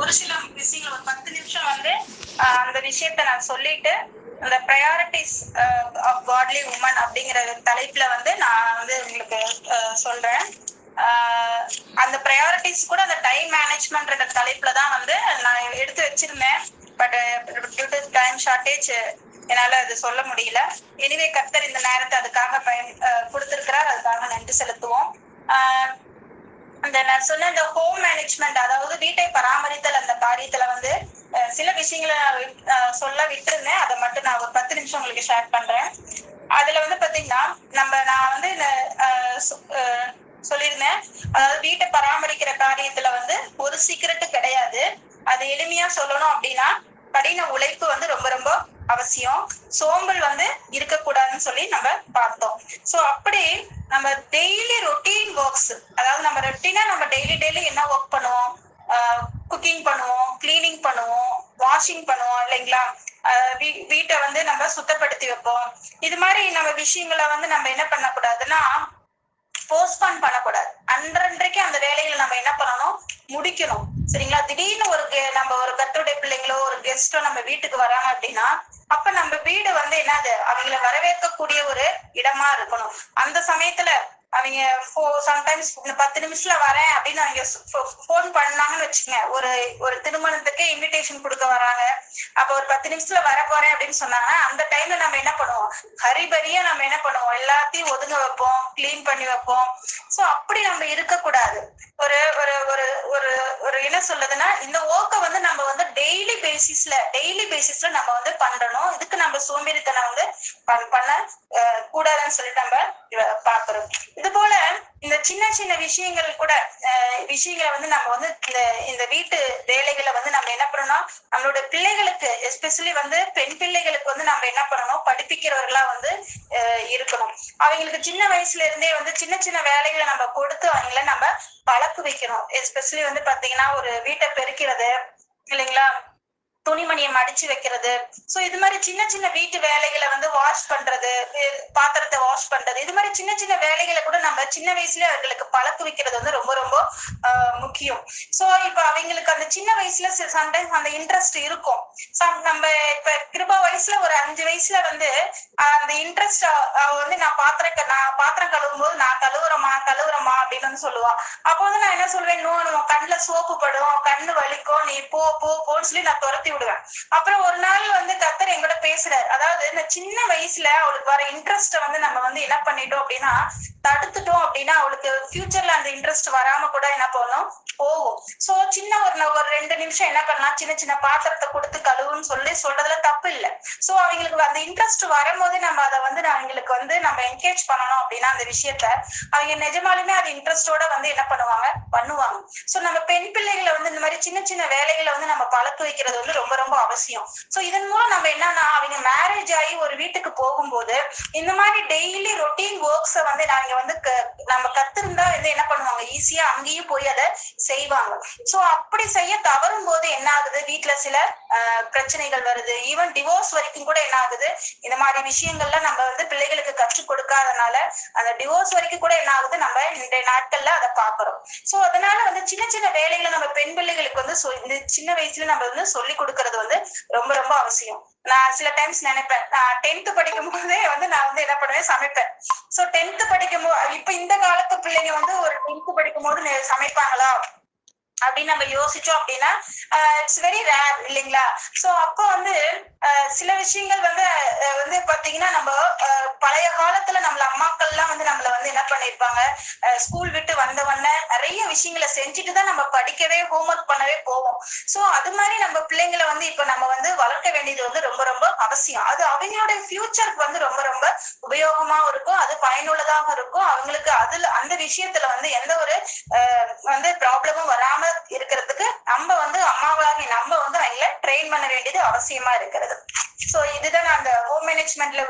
ஒரு சில விஷயங்கள் ஒரு 10 நிமிஷம் வந்து அந்த விஷயத்த நான் சொல்லிட்டு அந்த ப்ரையாரிட்டிஸ் ஆஃப் காட்லி உமன் அப்படிங்கிற தலைப்புல வந்து நான் வந்து உங்களுக்கு சொல்றேன். அந்த ப்ரையாரிட்டிஸ் கூட அந்த டைம் மேனேஜ்மெண்ட் தலைப்புல தான் வந்து நான் எடுத்து வச்சிருந்தேன். But due to time shortage என்னால அது சொல்ல முடியல. எனிவே கர்த்தர் இந்த நேரத்தை அதுக்காக கொடுத்திருக்கிறார். அதுக்காக நன்றி செலுத்துவோம். அந்த நான் சொன்ன இந்த ஹோம் மேனேஜ்மெண்ட், அதாவது வீட்டை பராமரித்தல், அந்த காரியத்துல வந்து சில விஷயங்களை சொல்ல விட்டுருந்தேன். அதை மட்டும் நான் ஒரு 10 நிமிஷம் உங்களுக்கு ஷேர் பண்றேன். அதுல வந்து பாத்தீங்கன்னா நான் வந்து சொல்லியிருந்தேன், அதாவது வீட்டை பராமரிக்கிற காரியத்துல வந்து ஒரு சீக்கிரட்டு கிடையாது. அது எளிமையா சொல்லணும் அப்படின்னா கடின உழைப்பு வந்து ரொம்ப ரொம்ப அவசியம். சோம்பல் வந்து இருக்கக்கூடாதுன்னு சொல்லி நம்ம பார்த்தோம். சோ அப்படி நம்ம டெய்லி ரொட்டீன் ஒர்க்ஸ், அதாவது நம்ம ரொட்டீனா நம்ம டெய்லி என்ன ஒர்க் பண்ணுவோம், குக்கிங் பண்ணுவோம், கிளீனிங் பண்ணுவோம், வாஷிங் பண்ணுவோம் இல்லைங்களா, வீட்டை வந்து நம்ம சுத்தப்படுத்தி வைப்போம். இது மாதிரி நம்ம விஷயங்களை வந்து நம்ம என்ன பண்ணக்கூடாதுன்னா போஸ்ட்பான் பண்ணக்கூடாது. அன்றன்றைக்கு அந்த வேலைகளை நம்ம என்ன பண்ணணும், முடிக்கணும். சரிங்களா? திடீர்னு நம்ம ஒரு கர்த்தருடைய பிள்ளைங்களோ ஒரு கெஸ்டோ நம்ம வீட்டுக்கு வராங்க அப்படின்னா அப்ப நம்ம வீடு வந்து என்னது, அவங்களை வரவேற்கக்கூடிய ஒரு இடமா இருக்கணும். அந்த சமயத்துல அவங்க சம்டைம்ஸ் 10 நிமிஷத்துல வரேன் அப்படின்னு அவங்க போன் பண்ணாங்கன்னு வச்சுங்க, ஒரு திருமணத்துக்கு இன்விடேஷன் கொடுக்க வராங்க, அப்ப ஒரு 10 நிமிஷத்துல வர போறேன் அப்படின்னு சொன்னாங்க. அந்த டைம்ல நம்ம என்ன பண்ணுவோம், ஹரிபரியா நம்ம என்ன பண்ணுவோம், எல்லாத்தையும் ஒதுங்க வைப்போம், கிளீன் பண்ணி வைப்போம். சோ அப்படி நம்ம இருக்கக்கூடாது. ஒரு ஒரு ஒரு ஒரு ஒரு என்ன சொல்லுதுன்னா, இந்த ஒர்க்கை வந்து நம்ம வந்து டெய்லி பேசிஸ்ல நம்ம வந்து பண்றணும். இதுக்கு நம்ம சோம்பேறித்தனம் வந்து பண்ண கூடாதுன்னு சொல்லிட்டு நம்ம பாக்குறோம். இது போல இந்த சின்ன சின்ன விஷயங்கள் கூட விஷயங்களை வந்து நம்ம வந்து இந்த வீட்டு வேலைகளை வந்து நம்ம என்ன பண்ணணும், நம்மளோட பிள்ளைகளுக்கு எஸ்பெஷலி வந்து பெண் பிள்ளைகளுக்கு வந்து நம்ம என்ன பண்ணணும், படிப்பிக்கிறவர்களா வந்து இருக்கணும். அவங்களுக்கு சின்ன வயசுல இருந்தே வந்து சின்ன சின்ன வேலைகளை நம்ம கொடுத்து அவங்கள நம்ம பழக்க வைக்கணும். எஸ்பெஷலி வந்து பாத்தீங்கன்னா ஒரு வீட்டை பெருக்கிறது இல்லைங்களா, துணிமணியை மடிச்சு வைக்கிறது. சோ இது மாதிரி சின்ன சின்ன வீட்டு வேலைகளை வந்து வாஷ் பண்றது, பாத்திரத்தை வாஷ் பண்றது, இது மாதிரி சின்ன சின்ன வேலைகளை கூட நம்ம சின்ன வயசுல அவங்களுக்கு பழக்க வைக்கிறது வந்து ரொம்ப ரொம்ப முக்கியம். சோ இப்ப அவங்களுக்கு அந்த சின்ன வயசுல சம்டைம்ஸ் அந்த இன்ட்ரெஸ்ட் இருக்கும். நம்ம இப்ப கிருபா வயசுல ஒரு 5 வயசுல வந்து அந்த இன்ட்ரெஸ்ட் வந்து நான் பாத்திரம் கழுவும் போது நான் கழுவுறமா அப்படின்னு வந்து சொல்லுவா. அப்போ வந்து நான் என்ன சொல்வேன், இன்னும் கண்ணுல சோப்பு படும், கண்ணு வலிக்கும், நீ போன்னு சொல்லி நான் துரத்தி விடுவேன். அப்புறம் ஒரு நாள் வந்து கர்த்தர் என்கிட்ட பேசுறாரு. அதாவது இந்த சின்ன வயசுல அவளுக்கு வர இன்ட்ரெஸ்ட் வந்து நம்ம வந்து என்ன பண்ணிட்டோம் அப்படின்னா தடுத்துட்டோம் அப்படின்னா அவளுக்கு ஃபியூச்சர்ல அந்த இன்ட்ரெஸ்ட் வராம கூட என்ன பண்ணும், போகும். சோ சின்ன ஒரு 2 நிமிஷம் என்ன பண்ணலாம், சின்ன சின்ன பாத்திரத்தை கொடுத்து கழுவுன்னு சொல்றதுல தப்பு இல்லை. சோ அவங்களுக்கு அந்த இன்ட்ரெஸ்ட் வரும்போது நம்ம அதை வந்து அவங்களுக்கு வந்து நம்ம என்கரேஜ் பண்ணணும் அப்படின்னா அந்த விஷயத்த அவங்க நிஜமாலுமே அது இன்ட்ரெஸ்டோட வந்து என்ன பண்ணுவாங்க. சோ நம்ம பெண் பிள்ளைகளை வந்து இந்த மாதிரி சின்ன சின்ன வேலைகளை வந்து நம்ம பழக்க வைக்கிறது வந்து ரொம்ப ரொம்ப அவசியம். சோ இதன் மூலம் நம்ம என்னன்னா அவங்க மேரேஜ் ஆகி ஒரு வீட்டுக்கு போகும்போது இந்த மாதிரி டெய்லி ரொட்டீன் ஒர்க்ஸை வந்து நாங்க வந்து நம்ம கத்திருந்தா வந்து என்ன பண்ணுவாங்க, ஈஸியா அங்கேயும் போய் அதை செய்வாங்க. சோ அப்படி செய்ய தவறும் போது என்ன ஆகுது, வீட்டுல சில பிரச்சனைகள் வருது. ஈவன் டிவோர்ஸ் வரைக்கும் கூட என்ன ஆகுது, இந்த மாதிரி விஷயங்கள்ல நம்ம வந்து பிள்ளைகளுக்கு கற்றுக் கொடுக்காதனால அந்த டிவோர்ஸ் வரைக்கும் கூட என்ன ஆகுது, நம்ம இன்றைய நாட்கள்ல அதை பாக்குறோம். சோ அதனால வந்து சின்ன சின்ன வேலைகளை நம்ம பெண் பிள்ளைகளுக்கு வந்து இந்த சின்ன வயசுல நம்ம வந்து சொல்லி கொடுக்கறது வந்து ரொம்ப ரொம்ப அவசியம். நான் சில டைம்ஸ் நினைப்பேன், நான் 10th படிக்கும் போதே வந்து நான் வந்து என்ன பண்ணுவேன், சமைப்பேன். சோ 10th படிக்கும் போது இப்ப இந்த காலத்து பிள்ளைங்க வந்து ஒரு 10th படிக்கும் போது சமைப்பாங்களா அப்படின்னு நம்ம யோசிச்சோம் அப்படின்னா இட்ஸ் வெரி ரேர் இல்லைங்களா. சோ அப்போ வந்து சில விஷயங்கள் வந்து பாத்தீங்கன்னா நம்ம பழைய காலத்துல நம்மள அம்மாக்கள் எல்லாம் வந்து நம்மள வந்து என்ன பண்ணிருப்பாங்க, ஸ்கூல் விட்டு வந்தவொடனே நிறைய விஷயங்களை செஞ்சுட்டு தான் நம்ம படிக்கவே ஹோம்ஒர்க் பண்ணவே போவோம். சோ அது மாதிரி நம்ம பிள்ளைங்களை வந்து இப்ப நம்ம வந்து வளர்க்க வேண்டியது வந்து ரொம்ப ரொம்ப அவசியம். அது அவங்களுடைய ஃபியூச்சருக்கு வந்து ரொம்ப ரொம்ப உபயோகமாவும் இருக்கும், அது பயனுள்ளதாக இருக்கும். அவங்களுக்கு அதுல அந்த விஷயத்துல வந்து எந்த ஒரு வந்து ப்ராப்ளமும் வராம இருக்கிறதுக்கு நம்ம வந்து அம்மாவாகி நம்ம வந்து அவங்கள ட்ரெயின் பண்ண வேண்டியது அவசியமா இருக்கிறது. சோ இதுதான் நான் அந்த ஹோம் மேனேஜ்மெண்ட்ல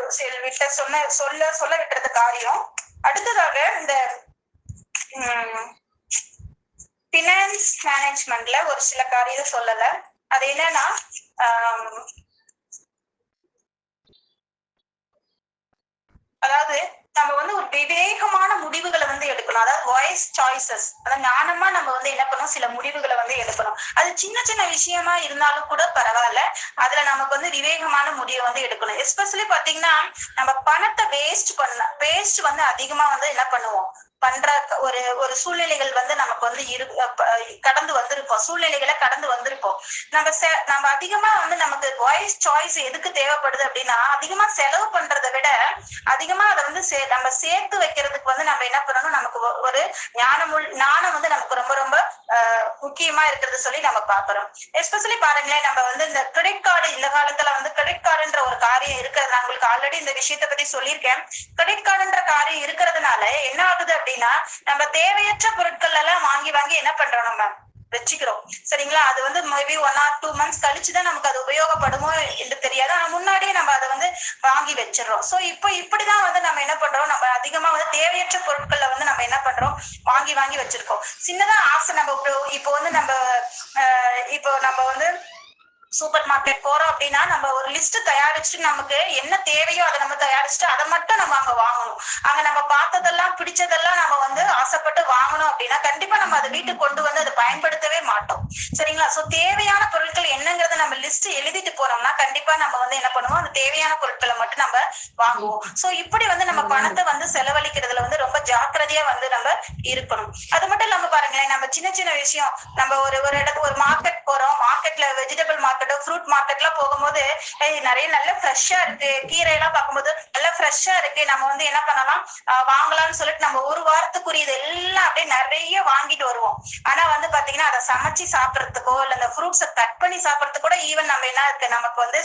விட்ட சொல்ல விட்டுறது காரியம். அடுத்ததாக இந்த பினான்ஸ் மேனேஜ்மெண்ட்ல ஒரு சில காரியம் சொல்லல. அது என்னன்னா அதாவது நம்ம வந்து ஒரு விவேகமான முடிவுகளை வந்து எடுக்கணும். அதாவது வாய்ஸ் சாய்ஸஸ், அதாவது ஞானமா நம்ம வந்து என்ன பண்ணணும், சில முடிவுகளை வந்து எடுக்கணும். அது சின்ன சின்ன விஷயமா இருந்தாலும் கூட பரவாயில்ல, அதுல நமக்கு வந்து விவேகமான முடிவை வந்து எடுக்கணும். எஸ்பெஷலி பாத்தீங்கன்னா நம்ம பணத்தை வேஸ்ட் வந்து அதிகமா வந்து என்ன பண்ணுவோம் பண்ற ஒரு ஒரு சூழ்நிலைகள் வந்து நமக்கு வந்து கடந்து வந்திருப்போம், சூழ்நிலைகளை கடந்து வந்திருப்போம். நம்ம அதிகமா வந்து நமக்கு வாய்ஸ் சாய்ஸ் எதுக்கு தேவைப்படுது அப்படின்னா, அதிகமா செலவு பண்றதை விட அதிகமா அதை வந்து நம்ம சேர்த்து வைக்கிறதுக்கு வந்து நம்ம என்ன பண்ணணும், நமக்கு ஒரு ஞானம் வந்து நமக்கு ரொம்ப ரொம்ப முக்கியமா இருக்கிறது சொல்லி நம்ம பாக்குறோம். எஸ்பெஷலி பாருங்களேன், நம்ம வந்து இந்த கிரெடிட் கார்டு, இந்த காலத்துல வந்து கிரெடிட் கார்டுன்ற ஒரு காரியம் இருக்கிறது. நான் உங்களுக்கு ஆல்ரெடி இந்த விஷயத்தை பத்தி சொல்லியிருக்கேன். கிரெடிட் கார்டுன்ற காரியம் இருக்கிறதுனால என்ன ஆகுது அப்படின்னா, நம்ம தேவையற்ற பொருட்கள் எல்லாம் வாங்கி வாங்கி என்ன பண்றோம், நம்ம வச்சுக்கிறோம். சரிங்களா? அது வந்து மேபி 1 or 2 months கழிச்சுதான் நமக்கு அது உபயோகப்படுமோ என்று தெரியாது. ஆனா முன்னாடியே நம்ம அதை வந்து வாங்கி வச்சிடறோம். சோ இப்படிதான் வந்து நம்ம என்ன பண்றோம், நம்ம அதிகமா வந்து தேவையற்ற பொருட்கள்ல வந்து நம்ம என்ன பண்றோம், வாங்கி வாங்கி வச்சிருக்கோம். சின்னதா ஆசை நம்ம இப்போ வந்து நம்ம வந்து சூப்பர் மார்க்கெட் போறோம் அப்படின்னா, நம்ம ஒரு லிஸ்ட் தயாரிச்சுட்டு நமக்கு என்ன தேவையோ அதை நம்ம தயாரிச்சுட்டு அதை மட்டும் நம்ம அங்க வாங்கணும். அங்க நம்ம பார்த்ததெல்லாம் பிடிச்சதெல்லாம் நம்ம வந்து ஆசைப்பட்டு வாங்கணும் அப்படின்னா கண்டிப்பா நம்ம அதை வீட்டுக்கு கொண்டு வந்து அதை பயன்படுத்தவே மாட்டோம். சரிங்களா? சோ தேவையான பொருட்கள் என்னங்கறத நம்ம லிஸ்ட் எழுதிட்டு போனோம்னா கண்டிப்பா நம்ம வந்து என்ன பண்ணுவோம், அந்த தேவையான பொருட்களை மட்டும் நம்ம வாங்குவோம். சோ இப்படி வந்து நம்ம பணத்தை வந்து செலவழிக்கிறதுல வந்து ரொம்ப ஜாக்கிரதையா வந்து நம்ம இருக்கணும். அது மட்டும் இல்லாம பாருங்களேன், நம்ம சின்ன சின்ன விஷயம், நம்ம ஒரு இடத்துக்கு ஒரு மார்க்கெட் போறோம், மார்க்கெட்ல வெஜிடபிள் மார்க்கெட், ஃப்ரூட் மார்க்கெட் எல்லாம் போகும்போது நிறைய நல்ல ஃப்ரெஷ்ஷா இருக்கு, கீரை எல்லாம் பார்க்கும்போது நல்ல ஃப்ரெஷ்ஷா இருக்கு, நம்ம வந்து என்ன பண்ணலாம், வாங்கலாம்னு சொல்லிட்டு நம்ம ஒரு வாரத்துக்குரியது எல்லாம் அப்படியே நிறைய வாங்கிட்டு வருவோம். ஆனா வந்து பாத்தீங்கன்னா அதை சமைச்சு சாப்பிடறதுக்கோ இல்ல அந்த ஃப்ரூட்ஸை கட் பண்ணி சாப்பிடறதுக்கு கூட ஈவன் நம்ம என்ன இருக்கு, நமக்கு வந்து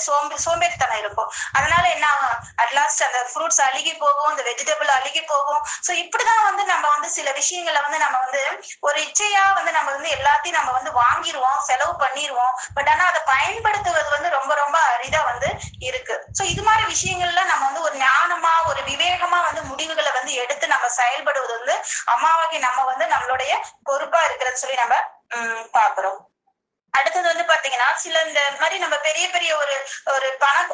சோம்பேறித்தனம் இருக்கும். அதனால என்ன ஆகும், அட்லாஸ்ட் அந்த ஃப்ரூட்ஸ் அழுகி போகும், அந்த வெஜிடபிள் அழுகி போகும். சோ இப்படிதான் வந்து நம்ம வந்து சில விஷயங்களை வந்து நம்ம வந்து ஒரு இச்சையா வந்து நம்ம வந்து எல்லாத்தையும் நம்ம வந்து வாங்கிடுவோம், செலவு பண்ணிடுவோம். பட் ஆனா அதை பயன்படுத்துவது வந்து ரொம்ப ரொம்ப அரிதா வந்து இருக்கு. சோ இது மாதிரி விஷயங்கள்ல நம்ம வந்து ஒரு ஞானமா ஒரு விவேகமா வந்து முடிவுகளை வந்து எடுத்து நம்ம செயல்படுவது வந்து அம்மாவாகி நம்ம வந்து நம்மளுடைய பொறுப்பா இருக்கிறது சொல்லி நம்ம பாக்குறோம். அடுத்தது வந்து பாத்தீங்கன்னா, சில இந்த மாதிரி நம்ம பெரிய பெரிய ஒரு ஒரு பணம்,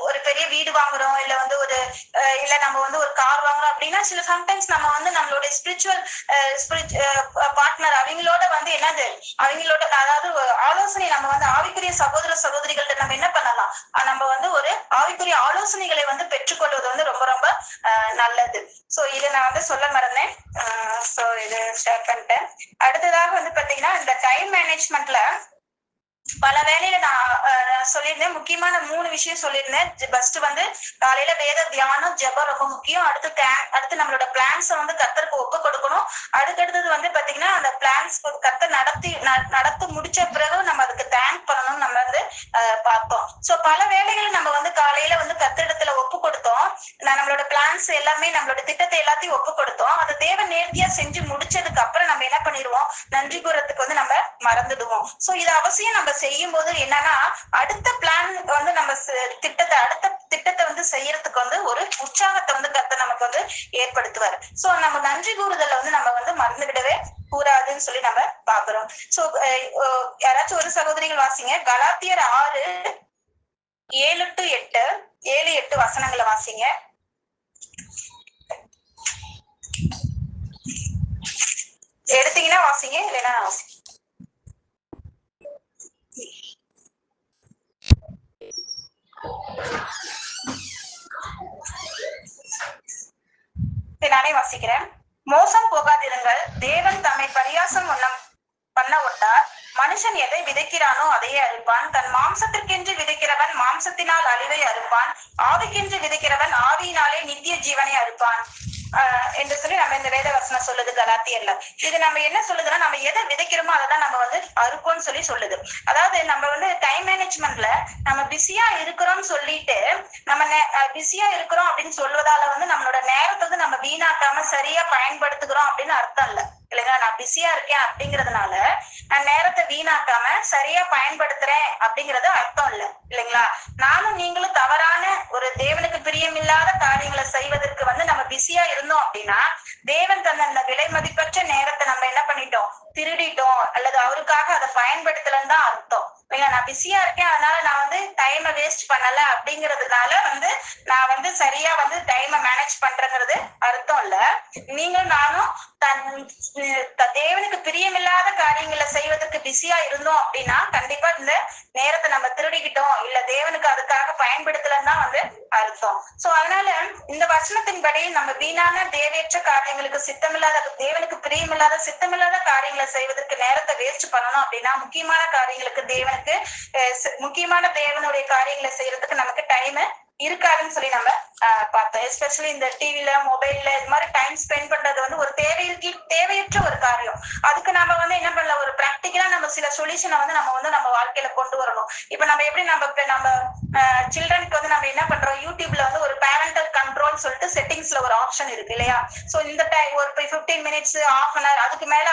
ஒரு பெரிய வீடு வாங்குறோம், இல்ல வந்து இல்ல நம்ம வந்து ஒரு கார் வாங்குறோம் அப்படின்னா, சில சம்டைம்ஸ் நம்ம வந்து நம்மளுடைய ஸ்பிரிச்சுவல் பார்ட்னர் அவங்களோட வந்து அவங்களோட அதாவது ஆலோசனை, நம்ம வந்து ஆவிக்குரிய சகோதர சகோதரிகள்ட்ட நம்ம என்ன பண்ணலாம், நம்ம வந்து ஒரு ஆவிக்குரிய ஆலோசனைகளை வந்து பெற்றுக்கொள்வது வந்து ரொம்ப ரொம்ப நல்லது. சோ இதை நான் வந்து சொல்ல மறந்தேன். சோ இது ஷேர் பண்ணிட்டேன். அடுத்ததாக வந்து பாத்தீங்கன்னா, இந்த டைம் மேனேஜ்மெண்ட்ல பல வேலையில நான் சொல்லியிருந்தேன். முக்கியமான 3 விஷயம் சொல்லியிருந்தேன். ஃபர்ஸ்ட் வந்து காலையில வேத தியானம், ஜெபம் ரொம்ப முக்கியம். அடுத்து நம்மளோட பிளான்ஸை வந்து கர்த்தருக்கு ஒப்பு கொடுக்கணும். அடுத்தது வந்து பாத்தீங்கன்னா, அந்த பிளான்ஸ் கர்த்தர் நடத்தி முடிச்ச பிறகு நம்ம அதுக்கு தேங்க் பண்ணணும் நம்ம வந்து பார்த்தோம். சோ பல வேலைகளை நம்ம வந்து காலையில வந்து கர்த்தரிடத்துல ஒப்பு கொடுத்தோம். நம்மளோட பிளான்ஸ் எல்லாமே, நம்மளோட திட்டத்தை எல்லாத்தையும் ஒப்பு கொடுத்தோம். அதை தேவன் நேர்த்தியா செஞ்சு முடிச்சதுக்கு அப்புறம் நம்ம என்ன பண்ணிடுவோம், நன்றி கூறத்துக்கு வந்து நம்ம மறந்துடுவோம். சோ இது அவசியம் நம்ம செய்யும் போது என்னன்னா, அடுத்த பிளான் வந்து நம்ம அடுத்த திட்டத்தை வந்து செய்யறதுக்கு வந்து ஒரு உற்சாகத்தை வந்து கர்த்தர் நமக்கு வந்து ஏற்படுத்துவார். சோ நம்ம நன்றி கூறுதல வந்து நம்ம வந்து மறந்துவிடவே கூடாதுன்னு சொல்லி நம்ம பாக்குறோம். சோ யாராச்சும் ஒரு சகோதரிகள் வாசிங்க, கலாத்தியர் 6:7-8 வசனங்களை வாசிங்க. எடுத்தீங்கன்னா வாசிங்க, இல்லைன்னா வாசிங்க. நானே வாசிக்கிறேன். மோசம் போகாதிருங்கள், தேவன் தம்மை பரியாசம் பண்ண ஒட்டார். மனுஷன் எதை விதைக்கிறானோ அதையே அறுப்பான். தன் மாம்சத்திற்கென்று விதைக்கிறவன் மாம்சத்தினால் அழிவை அறுப்பான், ஆவிக்கென்று விதைக்கிறவன் ஆவியினாலே நித்திய ஜீவனை அறுப்பான் என்று சொல்லி நம்ம இந்த வேத வசனம் சொல்லுது கலாத்தியர்ல. இது நம்ம என்ன சொல்லுதுன்னா, நம்ம எதை விதைக்கிறோமோ அதைதான் நம்ம வந்து அறுப்போம்னு சொல்லி சொல்லுது. அதாவது நம்ம வந்து டைம் மேனேஜ்மெண்ட்ல நம்ம பிஸியா இருக்கிறோம்னு சொல்லிட்டு நம்ம பிஸியா இருக்கிறோம் அப்படின்னு சொல்வதால வந்து நம்மளோட நேரத்தை வந்து நம்ம வீணாக்காம சரியா பயன்படுத்துகிறோம் அப்படின்னு அர்த்தம் இல்ல, இல்லைங்களா? நான் பிஸியா இருக்கேன் அப்படிங்கறதுனால நான் நேரத்தை வீணாக்காம சரியா பயன்படுத்துறேன் அப்படிங்கறது அர்த்தம் இல்ல, இல்லைங்களா? நானும் நீங்களும் தவறான ஒரு தேவனுக்கு பிரியமில்லாத காரியங்களை செய்வதற்கு வந்து நம்ம பிஸியா இருந்தோம் அப்படின்னா, தேவன் தந்த அந்த விலை மதிப்பற்ற நேரத்தை நம்ம என்ன பண்ணிட்டோம், திருடிட்டோம், அல்லது அவருக்காக அதை பயன்படுத்தலன்னு தான் அர்த்தம், இல்லைங்களா? நான் பிஸியா இருக்கேன், அதனால நான் வந்து டைமை வேஸ்ட் பண்ணல அப்படிங்கறதுனால வந்து நான் வந்து சரியா வந்து டைமை மேனேஜ் பண்றேங்கிறது அர்த்தம் இல்ல. நீங்களும் நானும் தேவனுக்கு பிரியமில்லாத காரியங்களை செய்வதற்கு பிஸியா இருந்தோம் அப்படின்னா கண்டிப்பா இந்த நேரத்தை நம்ம திருடிக்கிட்டோம் இல்ல தேவனுக்கு அதுக்காக பயன்படுத்தலன்னு தான் வந்து அர்த்தம். சோ அதனால இந்த வசனத்தின்படி நம்ம வீணான தேவையற்ற காரியங்களுக்கு சித்தமில்லாத தேவனுக்கு பிரியமில்லாத சித்தமில்லாத காரியங்களை செய்வதற்கு நேரத்தை வேஸ்ட் பண்ணணும் அப்படின்னா முக்கியமான காரியங்களுக்கு முக்கியமான தேவனுடைய காரியங்களை செய்யறதுக்கு நமக்கு டைம் இருக்காதுன்னு சொல்லி நம்ம பார்த்தோம். எஸ்பெஷலி இந்த டிவில மொபைல்ல இது மாதிரி டைம் ஸ்பெண்ட் பண்றது வந்து ஒரு தேவையற்ற ஒரு காரியம். அதுக்கு நம்ம வந்து என்ன பண்ணலாம், ஒரு பிராக்டிக்கலா நம்ம சில சொல்யூஷனை வந்து நம்ம வாழ்க்கையில கொண்டு வரணும். இப்ப நம்ம எப்படி நம்ம சில்ட்ரனுக்கு வந்து நம்ம என்ன பண்றோம், யூடியூப்ல வந்து ஒரு பேரண்டல் கண்ட்ரோல் சொல்லிட்டு செட்டிங்ஸ்ல ஒரு ஆப்ஷன் இருக்கு இல்லையா. சோ இந்த டைம் ஒரு 15 மினிட்ஸ் ஹாஃப் அன் ஹவர் அதுக்கு மேல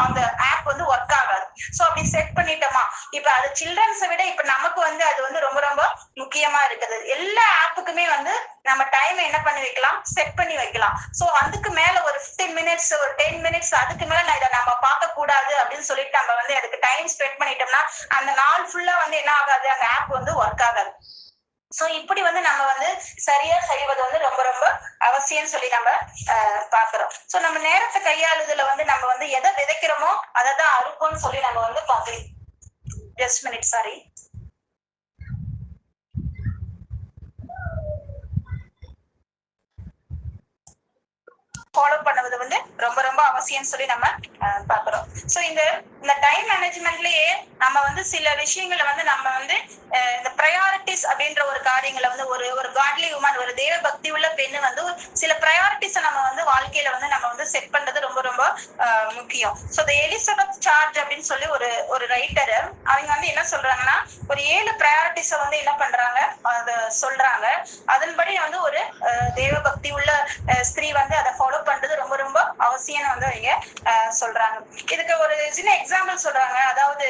அந்த ஆப் வந்து ஒர்க் ஆகாது. சோ அப்படி செட் பண்ணிட்டோமா, இப்ப அது சில்ட்ரன்ஸை விட இப்ப நமக்கு வந்து அது வந்து ரொம்ப ரொம்ப முக்கியமா இருக்குது. எல்லா ஆப்புக்குமே வந்து நம்ம டைம் என்ன பண்ணி வைக்கலாம், செட் பண்ணி வைக்கலாம். சோ அதுக்கு மேல ஒரு 15 மினிட்ஸ் ஒரு 10 மினிட்ஸ் அதுக்கு மேல நான் இதை நம்ம பார்க்க கூடாது அப்படின்னு சொல்லிட்டு நம்ம வந்து அதுக்கு டைம் ஸ்பெண்ட் பண்ணிட்டோம்னா அந்த நாள் ஃபுல்லா வந்து என்ன ஆகாது, அந்த ஆப் வந்து ஒர்க் ஆகாது. சோ இப்படி வந்து நம்ம வந்து சரியா செய்வது வந்து ரொம்ப ரொம்ப அவசியம் சொல்லி நம்ம பாக்குறோம். சோ நம்ம நேரத்தை கையாளுதுல வந்து நம்ம வந்து எதை விதைக்கிறோமோ அதை தான் அறுப்போம்னு சொல்லி நம்ம வந்து பாக்குறோம். Just minute, sorry. ஃபாலோ பண்ணுவது வந்து ரொம்ப ரொம்ப அவசியம் சொல்லி நம்ம பாக்குறோம். சோ இந்த டைம் மேனேஜ்மெண்ட்லயே நம்ம வந்து சில விஷயங்களை வந்து நம்ம வந்து இந்த ப்ரையாரிட்டிஸ் அப்படின்ற ஒரு காரியங்களை வந்து ஒரு காட்லி உமன் ஒரு தேவ பக்தி உள்ள பெண்ணு வந்து சில ப்ரையாரிட்டிஸை நம்ம வந்து வாழ்க்கையில வந்து நம்ம வந்து செட் பண்றது ரொம்ப ரொம்ப முக்கியம். சோ இந்த எலிசபெத் சார்ஜ் அப்படின்னு சொல்லி ஒரு ரைட்டர் அவங்க வந்து என்ன சொல்றாங்கன்னா ஒரு 7 ப்ரையாரிட்டிஸை வந்து என்ன பண்றாங்க அத சொல்றாங்க. அதன்படி வந்து ஒரு தேவ பக்தி உள்ள ஸ்திரீ வந்து அதை ஃபாலோ பண்றது ரொம்ப ரொம்ப அவசியம் வந்து அவங்க சொல்றாங்க. இதுக்கு ஒரு சின்ன எக்ஸாம்பிள் சொல்றாங்க. அதாவது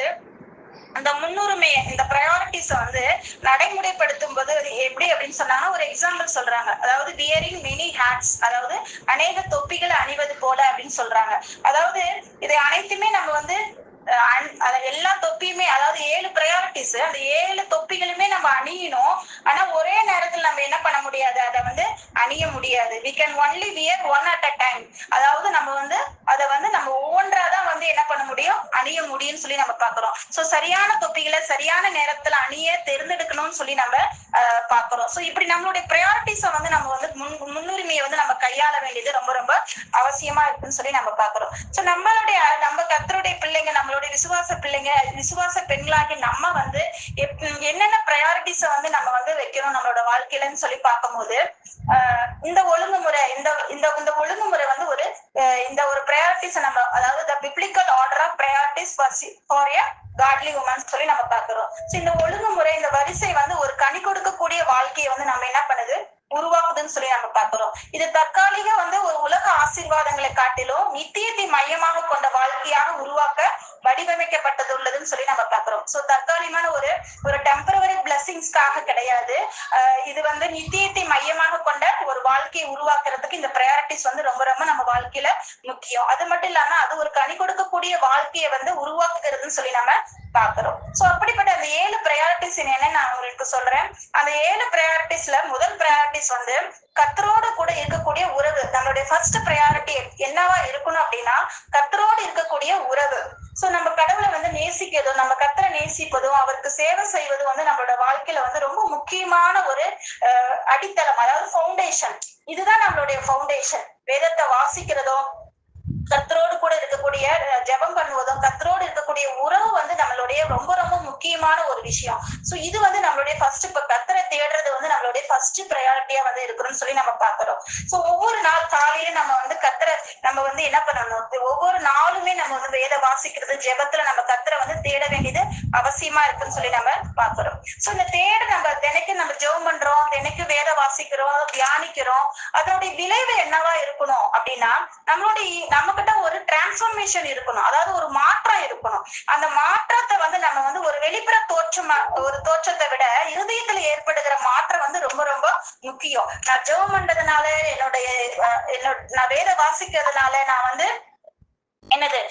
அந்த முன்னுரிமை இந்த ப்ரையாரிட்டிஸ் வந்து நடைமுறைப்படுத்தும் போது எப்படி அப்படின்னு சொன்னாங்கன்னா ஒரு எக்ஸாம்பிள் சொல்றாங்க. அதாவது வியரிங் மெனி ஹேட்ஸ், அதாவது அநேக தொப்பிகளை அணிவது போல அப்படின்னு சொல்றாங்க. அதாவது இதை அனைத்துமே நம்ம வந்து எல்லா தொப்பியுமே, அதாவது 7 ப்ரையாரிட்டிஸ், அந்த 7 தொப்பிகளுமே நம்ம அணியணும். ஆனா ஒரே நேரத்தில் நம்ம என்ன பண்ண முடியாது, அதை வந்து அணிய முடியாது. we can only wear one at a time. அதாவது நம்ம வந்து அதை வந்து நம்ம ஒவ்வொன்றாதான் வந்து என்ன பண்ண முடியும், அணிய முடியும்னு சொல்லி நம்ம பாக்குறோம். சோ சரியான தொப்பிகளை சரியான நேரத்துல அணிய தேர்ந்தெடுக்கணும்னு சொல்லி நம்ம பாக்குறோம். சோ இப்படி நம்மளுடைய ப்ரையாரிட்டிஸை வந்து நம்ம வந்து முன்னுரிமையை வந்து நம்ம கையாள வேண்டியது ரொம்ப ரொம்ப அவசியமா இருக்குன்னு சொல்லி நம்ம பாக்குறோம். சோ நம்ம கர்த்தருடைய பிள்ளைங்க, நம்மளுடைய விசுவாச பிள்ளைங்க, விசுவாச பெண்களாகி நம்ம வந்து என்னென்ன ப்ரையாரிட்டிஸை வந்து நம்ம வந்து வைக்கணும் நம்மளோட வாழ்க்கையிலன்னு சொல்லி பார்க்கும்போது இந்த ஒழுங்குமுறை இந்த ஒழுங்குமுறை வந்து இந்த ஒரு ப்ரையாரிட்டிஸ் நம்ம, அதாவது the biblical order of priorities for a godly woman சொல்லி நம்ம பார்க்கிறோம். இந்த ஒழுங்குமுறை இந்த வரிசை வந்து ஒரு கனி கொடுக்கக்கூடிய வாழ்க்கையை வந்து நம்ம என்ன பண்ணுது உருவாக்குதுன்னு சொல்லி நம்ம பார்க்கிறோம். இது தற்காலிக வந்து ஒரு உலக ஆசீர்வாதங்களை காட்டிலும் நித்தியத்தை மையமாக கொண்ட வாழ்க்கையாக உருவாக்க வடிவமைக்கப்பட்டது உள்ளதுன்னு சொல்லி நம்ம பார்க்கிறோம். சோ தற்காலிகமான ஒரு டெம்பரவரி பிளஸிங்ஸ்க்காக கிடையாது. இது வந்து நித்தியத்தை மையமாக கொண்ட ஒரு வாழ்க்கையை உருவாக்குறதுக்கு இந்த ப்ரையாரிட்டிஸ் வந்து ரொம்ப ரொம்ப நம்ம வாழ்க்கையில முக்கியம். அது மட்டும் இல்லாம அது ஒரு கனி கொடுக்கக்கூடிய வாழ்க்கையை வந்து உருவாக்குறதுன்னு சொல்லி நம்ம பாக்குறோம். சோ அப்படிப்பட்ட அந்த 7 ப்ரையாரிட்டிஸ் என்ன நான் உங்களுக்கு சொல்றேன். அந்த 7 ப்ரையாரிட்டிஸ்ல முதல் ப்ரையாரிட்டிஸ் வந்து கர்த்தரோடு கூட இருக்கக்கூடிய உறவு. நம்மளுடைய ஃபர்ஸ்ட் ப்ரையாரிட்டி என்னவா இருக்கணும் அப்படின்னா கர்த்தரோடு இருக்கக்கூடிய உறவு. சோ நம்ம கடவுளை வந்து நேசிக்கிறதும் நம்ம கர்த்தரை நேசிப்பதும் அவருக்கு சேவை செய்வதும் வந்து நம்மளோட வாழ்க்கையில வந்து ரொம்ப முக்கியமான ஒரு அடித்தளம், அதாவது ஃபவுண்டேஷன். இதுதான் நம்மளுடைய ஃபவுண்டேஷன். வேதத்தை வாசிக்கிறதும் கர்த்தரோடு கூட இருக்கக்கூடிய ஜெபம் பண்ணுவதும் கர்த்தரோடு இருக்கக்கூடிய உறவு வந்து நம்மளுடைய ரொம்ப ரொம்ப முக்கியமான ஒரு விஷயம். சோ இது வந்து நம்மளுடைய ஃபர்ஸ்ட், இப்ப கர்த்தரை தேடுறது வந்து நம்மளுடைய ஃபர்ஸ்ட் ப்ரையாரிட்டியா வந்து இருக்கணும்னு சொல்லி நம்ம பாக்குறோம். சோ ஒவ்வொரு நாள் காலையில நம்ம வந்து கர்த்தரை நம்ம வந்து என்ன பண்ணணும், ஒவ்வொரு நாளுமே நம்ம வந்து வேத வாசிக்கிறது ஜெபத்துல நம்ம கர்த்தரை வந்து தேட வேண்டியது அவசியமா இருக்குன்னு சொல்லி நம்ம பாக்குறோம். சோ இந்த நம்ம தினைக்கும் நம்ம ஜெபம் பண்றோம், தினைக்கும் வேத வாசிக்கிறோம், தியானிக்கிறோம். அதனுடைய விளைவு என்னவா இருக்கணும் அப்படின்னா நம்மகிட்ட ஒரு டிரான்ஸ்ஃபர்மேஷன் இருக்கணும், அதாவது ஒரு மாற்றம் இருக்கணும். அந்த மாற்றத்தை வந்து நம்ம வந்து ஒரு வெளிப்புற தோற்றத்தை விட இருதயத்துல ஏற்படுகிற மாற்றம் வந்து ரொம்ப ரொம்ப முக்கியம். நான் ஜெபம் பண்றதுனால நான் வேத வாசிக்கிறதுனால நான் வந்து என்னது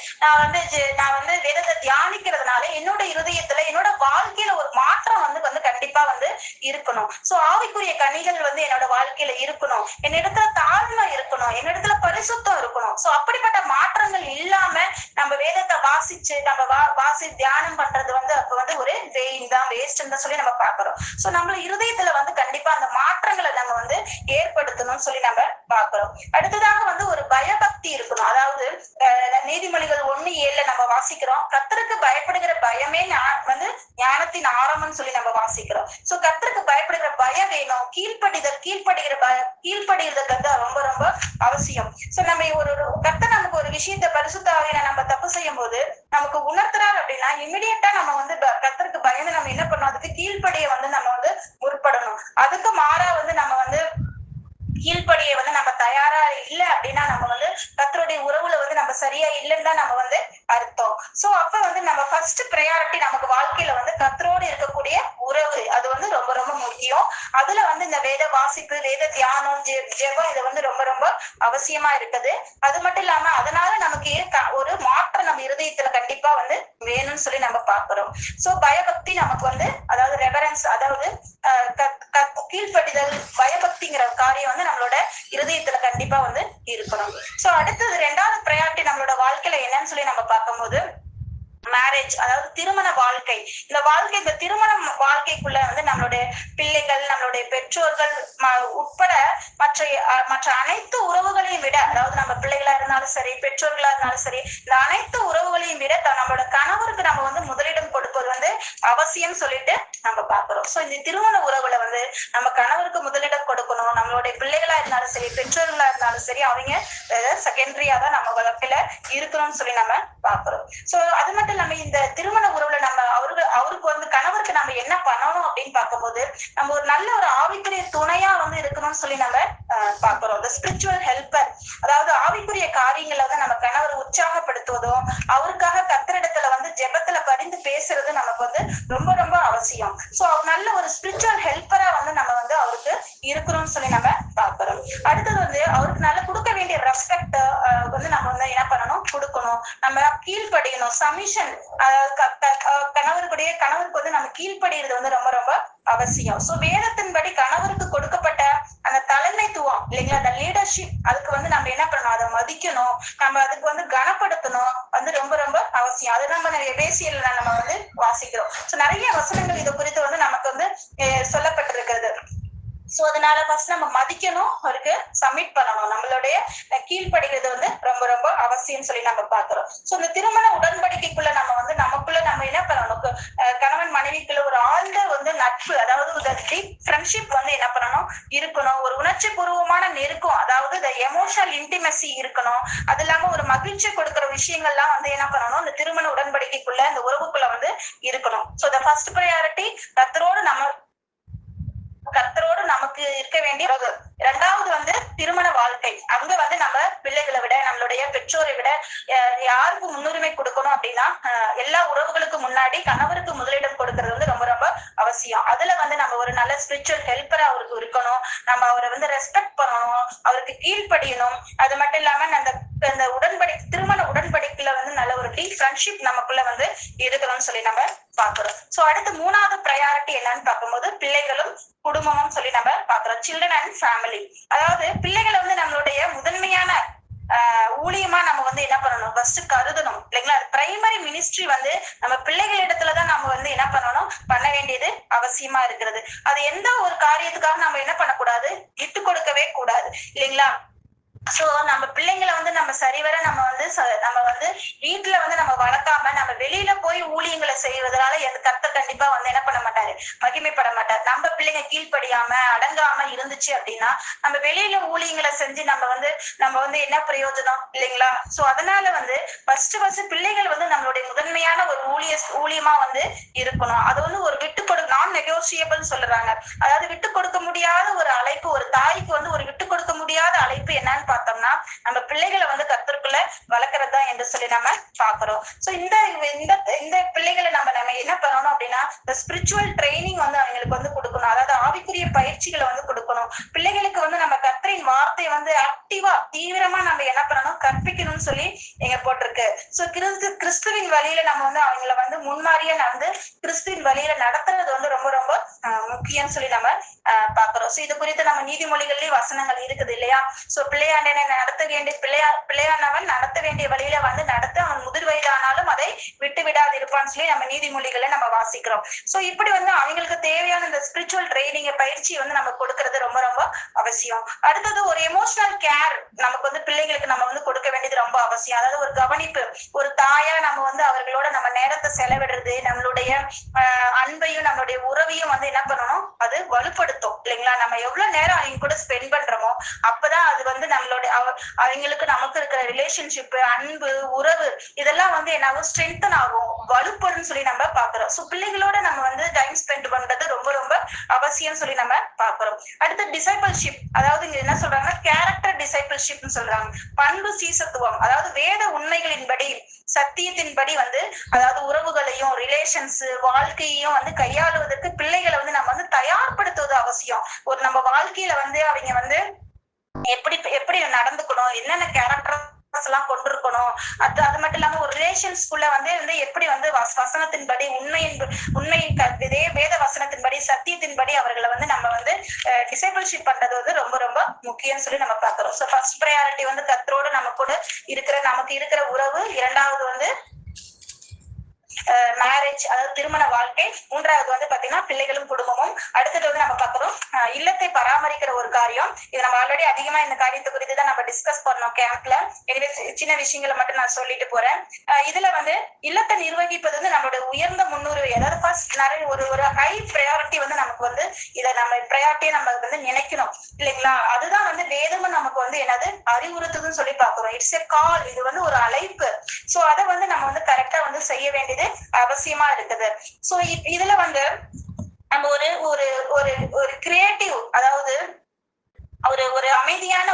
நான் வந்து வேதத்தை தியானிக்கிறதுனால என்னோட இருதயத்துல என்னோட வாழ்க்கையில ஒரு மாற்றம் வந்து கண்டிப்பா வந்து இருக்கணும். சோ ஆவிக்குரிய கனிகள் வந்து என்னோட வாழ்க்கையில இருக்கணும், என்னிடத்துல தாழ்மை இருக்கணும், என்னிடத்துல பரிசுத்தம் இருக்கணும். சோ அப்படிப்பட்ட மாற்றங்கள் இல்லாம நம்ம வேதத்தை வாசிச்சு நம்ம வாசி தியானம் பண்றது வந்து அப்ப வந்து ஒரு வெயின் தான், வேஸ்ட்ன்னு தான் சொல்லி நம்ம பாக்குறோம். சோ நம்ம இருதயத்துல வந்து கண்டிப்பா அந்த மாற்றங்களை நம்ம வந்து ஏற்படுத்தணும்னு சொல்லி நம்ம பாக்குறோம். அடுத்ததாக வந்து ஒரு பயபக்தி இருக்கணும். அதாவது நீதிமொழிகள் 1:7 நம்ம வாசிக்கிறோம், கர்த்தருக்கு பயப்படுகிற பயமே வந்து ஞானத்தின் ஆரம்பம்னு சொல்லி நம்ம வாசிக்கிறோம். சோ கர்த்தருக்கு பயப்படுகிற பயம் வேணும், கீழ்ப்படிதல் வந்து ரொம்ப ரொம்ப அவசியம். சோ நம்ம ஒரு கர்த்தர் நமக்கு ஒரு விஷயத்த பரிசுத்த ஆவியில நம்ம தப்பு செய்யும் போது நமக்கு உணர்த்துறாரு அப்படின்னா இமிடியேட்டா நம்ம வந்து கர்த்தருக்கு பயந்து நம்ம என்ன பண்ணணும், அதுக்கு கீழ்ப்படிய வந்து நம்ம வந்து முற்படணும். அதுக்கு மாறா வந்து நம்ம வந்து கீழ்ப்படியை வந்து நம்ம தயாரா இல்ல அப்படின்னா நம்ம வந்து கர்த்தருடைய உறவுல வந்து நம்ம சரியா இல்லைன்னு தான் நம்ம வந்து அர்த்தம். சோ அப்ப வந்து நம்ம ஃபர்ஸ்ட் ப்ரையாரிட்டி நமக்கு வாழ்க்கையில வந்து கர்த்தரோடு இருக்கக்கூடிய உறவு, அது வந்து ரொம்ப ரொம்ப முக்கியம். அதுல வந்து இந்த வேத வாசிப்பு, வேத தியானம், ஜெபம் இது வந்து ரொம்ப ரொம்ப அவசியமா இருக்குது. அது மட்டும் இல்லாம அதனால நமக்கு ஒரு மாற்றம் நம்ம இருதயத்துல கண்டிப்பா வந்து வேணும்னு சொல்லி நம்ம பாக்குறோம். சோ பயபக்தி நமக்கு வந்து அதாவது ரெவரன்ஸ், அதாவது கீழ்ப்படிதல், பயபக்திங்கிற காரியம் வந்து நம்மளோட இருதயத்துல கண்டிப்பா வந்து இருக்கணும். சோ அடுத்தது 2வது ப்ரையாரிட்டி நம்மளோட வாழ்க்கையில என்னன்னு சொல்லி நம்ம பார்க்கும்போது மேரேஜ், அதாவது திருமண வாழ்க்கை. இந்த திருமண வாழ்க்கைக்குள்ள வந்து நம்மளுடைய பிள்ளைகள், நம்மளுடைய பெற்றோர்கள் உட்பட மற்ற அனைத்து உறவுகளையும் விட, அதாவது நம்ம பிள்ளைகளா இருந்தாலும் சரி, பெற்றோர்களா இருந்தாலும் சரி, இந்த அனைத்து உறவுகளையும் விட நம்மளோட கணவருக்கு நம்ம வந்து முதலிடம் கொடுப்பது வந்து அவசியம் சொல்லிட்டு நம்ம பாக்குறோம். சோ இந்த திருமண உறவுல வந்து நம்ம கணவருக்கு முதலிடம் கொடுக்கணும். நம்மளுடைய பிள்ளைகளா இருந்தாலும் சரி, பெற்றோர்களா இருந்தாலும் சரி, அவங்க செகண்டரியா தான் நம்ம வாழ்க்கையில இருக்கணும்னு சொல்லி நம்ம பாக்குறோம். சோ அது மட்டும் நம்ம இந்த திருமண உறவுல நம்ம அவருக்கு வந்து கணவருக்கு நம்ம என்ன பண்ணணும் அப்படின்னு பார்க்கும்போது நம்ம ஒரு நல்ல ஒரு ஆவிக்குரிய துணையா வந்து இருக்கணும்னு சொல்லி நம்ம பாக்குறோம். இந்த ஸ்பிரிச்சுவல் ஹெல்பர், அதாவது ஆவிக்குரிய காரியங்களை வந்து நம்ம கணவர் உற்சாகப்படுத்துவதும் அவருக்காக கர்த்தரிடத்துல வந்து ஜெபத்துல பரிந்து பேசுறது நமக்கு வந்து ரொம்ப ரொம்ப அவசியம். சோ அவர் நல்ல ஒரு ஸ்பிரிச்சுவல் ஹெல்பரா வந்து நம்ம வந்து அவருக்கு இருக்கணும்னு சொல்லி நம்ம பாக்குறோம். அடுத்தது வந்து அவருக்கு நல்ல கொடுக்க வேண்டிய ரெஸ்பெக்ட் வந்து நம்ம வந்து என்ன பண்ணணும், கொடுக்கணும். நம்ம கீழ்ப்படியணும், சமிஷன், கணவருக்கு வந்து நம்ம கீழ்ப்படிகிறது வந்து ரொம்ப ரொம்ப அவசியம். சோ வேதத்தின்படி கணவருக்கு கொடுக்கப்பட்ட அந்த தலைமைத்துவம் இல்லைங்களா, அந்த லீடர்ஷிப், அதுக்கு வந்து நம்ம என்ன பண்ணணும், அதை மதிக்கணும், நம்ம அதுக்கு வந்து கனப்படுத்தணும் வந்து ரொம்ப ரொம்ப அவசியம். அது நம்ம எபேசியல்ல நம்ம வந்து வாசிக்கிறோம். சோ நிறைய வசனங்கள் இது குறித்து வந்து நமக்கு வந்து சொல்லப்பட்டிருக்கிறது. சோ அதனால ஃபர்ஸ்ட் நம்ம மதிக்கணும், அவருக்கு சப்மிட் பண்ணணும், நம்மளுடைய கீழ்ப்படிகிறது வந்து ரொம்ப ரொம்ப அவசியம் சொல்லி நம்ம பாக்குறோம். சோ இந்த திருமண உடன்படிக்கைக்குள்ள நமக்குள்ள நம்ம என்ன பண்ணணும், கணவன் மனைவிக்குள்ள ஒரு ஆழ்ந்த வந்து நட்பு, அதாவது ஒரு டீப் ஃப்ரெண்ட்ஷிப் வந்து என்ன பண்ணணும், இருக்கணும். ஒரு உணர்ச்சி பூர்வமான நெருக்கம், அதாவது இந்த எமோஷனல் இன்டிமெசி இருக்கணும். அது இல்லாம ஒரு மகிழ்ச்சி கொடுக்கிற விஷயங்கள்லாம் வந்து என்ன பண்ணணும், இந்த திருமண உடன்படிக்கைக்குள்ள இந்த உறவுக்குள்ள வந்து இருக்கணும். சோ த ஃபர்ஸ்ட் ப்ரையாரிட்டி கர்த்தரோடு நமக்கு இருக்க வேண்டிய. 2வது வந்து திருமண வாழ்க்கை. அங்க வந்து நம்ம பிள்ளைகளை விட, நம்மளுடைய பெற்றோரை விட யாருக்கு முன்னுரிமை கொடுக்கணும் அப்படின்னா எல்லா உறவுகளுக்கு முன்னாடி கணவருக்கு முதலிடம் கொடுக்கறது வந்து ரொம்ப ரொம்ப அவசியம். அதுல வந்து நம்ம ஒரு நல்ல ஸ்பிரிச்சுவல் ஹெல்ப்பரா அவருக்கு இருக்கணும், நம்ம அவரை வந்து ரெஸ்பெக்ட் பண்ணணும், அவருக்கு கீழ்ப்படியணும். அது மட்டும் இல்லாம அந்த திருமண உடன்படிக்கையில வந்து நல்ல ஒரு டீப் ஃப்ரெண்ட்ஷிப் நமக்குள்ள வந்து இருக்கணும்னு சொல்லி நம்ம பாக்குறோம். சோ அடுத்து 3வது ப்ரையாரிட்டி என்னன்னு பார்க்கும்போது பிள்ளைகளும் குடும்பமும் சொல்லி நம்ம பாக்குறோம். சில்ட்ரன் அண்ட் ஃபேமிலி, அதாவது பிள்ளைகளை வந்து நம்மளுடைய முதன்மையான ஊழியமா நம்ம வந்து என்ன பண்ணணும், ஃபர்ஸ்ட் கருதணும் இல்லைங்களா. பிரைமரி மினிஸ்ட்ரி வந்து நம்ம பிள்ளைகளிடத்துலதான் நம்ம வந்து என்ன பண்ணணும், பண்ண வேண்டியது அவசியமா இருக்கிறது. அது எந்த ஒரு காரியத்துக்காக நம்ம என்ன பண்ணக்கூடாது, விட்டு கொடுக்கவே கூடாது இல்லைங்களா. சோ நம்ம பிள்ளைங்களை வந்து நம்ம சரிவர நம்ம வந்து வீட்டுல வந்து நம்ம வளர்க்காம நம்ம வெளியில போய் ஊழியங்களை செய்வதனால கர்த்தர் கண்டிப்பா வந்து என்ன பண்ண மாட்டாரு, மகிமைப்பட மாட்டாரு. நம்ம பிள்ளைங்க கீழ்ப்படியாம அடங்காம இருந்துச்சு அப்படின்னா நம்ம வெளியில ஊழியங்களை செஞ்சு நம்ம வந்து என்ன பிரயோஜனம் இல்லைங்களா. சோ அதனால வந்து ஃபர்ஸ்ட் பிள்ளைகள் வந்து நம்மளுடைய முதன்மையான ஒரு ஊழியமா வந்து இருக்கணும். அது வந்து ஒரு நான் நெகோசியபிள் சொல்றாங்க. அதாவது விட்டு கொடுக்க முடியாத ஒரு அழைப்பு, ஒரு தாய்க்கு வந்து ஒரு விட்டு கொடுக்க முடியாத அழைப்பு என்னன்னு பார்த்தோம்னா நம்ம பிள்ளைகளை வந்து கர்த்தருக்குள்ள வளர்க்கறதா என்று சொல்லி நம்ம பாக்குறோம். சோ இந்த பிள்ளைகளை நம்ம என்ன பண்ணணும் அப்படின்னா இந்த ஸ்பிரிச்சுவல் ட்ரைனிங் வந்து அவங்களுக்கு வந்து கொடுக்கணும். அதாவது ஆவிக்குரிய பயிற்சிகளை வந்து கொடுக்கணும். பிள்ளைகளுக்கு வந்து நம்ம கர்த்தரின் வார்த்தை வார்த்தையை வந்து ஆக்டிவா தீவிரமா நம்ம என்ன பண்ணணும், கற்பிக்கணும்னு சொல்லி எங்க போட்டிருக்கு. சோ கிறிஸ்துவின் வழியில நம்ம வந்து அவங்கள வந்து முன்மாதிரியா வந்து கிறிஸ்துவின் வழியில நடத்துறது வந்து ரொம்ப ரொம்ப முக்கியம் சொல்லி நம்ம பாக்குறோம். சோ இது குறித்து நம்ம நீதிமொழிகள்லயும் வசனங்கள் இருக்குது இல்லையா? சோ பிள்ளையாண்டனை நடத்த வேண்டிய பிள்ளையானவன் நடத்த வேண்டிய வழியில வந்து நடத்த அவன் முதிர் வயதானாலும் அதை விட்டு விடாது இருப்பான்னு சொல்லி நம்ம நீதிமொழிகளை நம்ம வாசிக்கிறோம். சோ இப்படி வந்து அவங்களுக்கு தேவையான இந்த ஸ்பிரிச்சுவல் ட்ரைனிங் பயிற்சி வந்து நம்ம கொடுக்கறது ரொம்ப ரொம்ப அவசியம். அடுத்தது ஒரு எமோஷனல் கேர் நமக்கு வந்து பிள்ளைங்களுக்கு நம்ம வந்து கொடுக்க வேண்டியது ரொம்ப அவசியம். அதாவது ஒரு கவனிப்பு, ஒரு தாயா நம்ம வந்து அவர்களோட நம்ம நேரத்தை செலவிடுறது, நம்மளுடைய அன்பையும் நம்மளுடைய உறவையும் வந்து என்ன பண்ணணும், அது வலுப்படுத்தும் இல்லைங்களா? நம்ம எவ்வளவு நேரம் அவங்க கூட ஸ்பெண்ட் பண்றோமோ அப்பதான் அது வந்து நம்மளுடைய அவங்களுக்கு நமக்கு இருக்கிற ரிலேஷன்ஷிப், அன்பு, உறவு இதெல்லாம் வந்து என்னாகும், ஸ்ட்ரென்தன் ஆகும், வலுப்படும் சொல்லி நம்ம பாக்குறோம். சோ பிள்ளைகளோட நம்ம வந்து டைம் ஸ்பெண்ட் பண்றது ரொம்ப ரொம்ப அவசியம் சொல்லி நம்ம பாக்குறோம். அடுத்து டிசைபிள்ஷிப், அதாவது இங்க என்ன சொல்றாங்க, கேரக்டர் டிசைபிள்ஷிப்னு சொல்றாங்க. பண்பு சீசத்துவம், அதாவது வேத உண்மைகளின்படி சத்தியத்தின்படி வந்து அதாவது உறவுகளையும் ரிலேஷன்ஸ் வாழ்க்கையையும் வந்து கையாளுவதற்கு பிள்ளைகளை வந்து நம்ம வந்து தயார்படுத்துவது அவசியம். ஒரு நம்ம வாழ்க்கையில வந்து அவங்க வந்து எப்படி எப்படி நடந்துக்கணும், என்னென்ன கேரக்டர் எல்லாம் கொண்டிருக்கணும், அது மட்டும் இல்லாம ஒரு ரிலேஷன்ஸ்குள்ள வந்து எப்படி வந்து வசனத்தின்படி உண்மை இதே வேத வசனத்தின்படி சத்தியத்தின்படி அவர்களை வந்து நம்ம வந்து டிசைபிள்ஷிப் பண்றது வந்து ரொம்ப ரொம்ப முக்கியம் சொல்லி நம்ம பாக்குறோம். சோ ஃபர்ஸ்ட் ப்ரையாரிட்டி வந்து கர்த்தரோட நமக்கு கூட நமக்கு இருக்கிற உறவு, இரண்டாவது வந்து மேரேஜ் அதாவது திருமண வாழ்க்கை, மூன்றாவது வந்து பாத்தீங்கன்னா பிள்ளைகளும் குடும்பமும். அடுத்தது வந்து நம்ம பாக்குறோம் இல்லத்தை பராமரிக்கிற ஒரு காரியம். இது நம்ம ஆல்ரெடி அதிகமா இந்த காரியத்தை குறித்து தான் நம்ம டிஸ்கஸ் பண்ணோம் கேம்ப்ல. எனவே சின்ன விஷயங்களை மட்டும் நான் சொல்லிட்டு போறேன். இதுல வந்து இல்லத்தை நிர்வகிப்பது வந்து நம்மளோட உயர்ந்த முன்னுரிமை, அதாவது ஃபர்ஸ்ட் நிறைய ஒரு ஹை ப்ரையாரிட்டி வந்து நமக்கு வந்து இதை நம்ம ப்ரையாரிட்டியை நம்ம வந்து நினைக்கணும் இல்லைங்களா? அதுதான் வந்து வேதமும் நமக்கு வந்து என்னது அறிவுறுத்துதுன்னு சொல்லி பாக்குறோம். இட்ஸ் எ கால், இது வந்து ஒரு அழைப்பு. சோ அதை வந்து நம்ம வந்து கரெக்டா வந்து செய்ய வேண்டியது அவசியமா இருக்குது. சோ இதுல வந்து நம்ம ஒரு ஒரு ஒரு ஒரு கிரியேட்டிவ், அதாவது ஒரு அமைதியான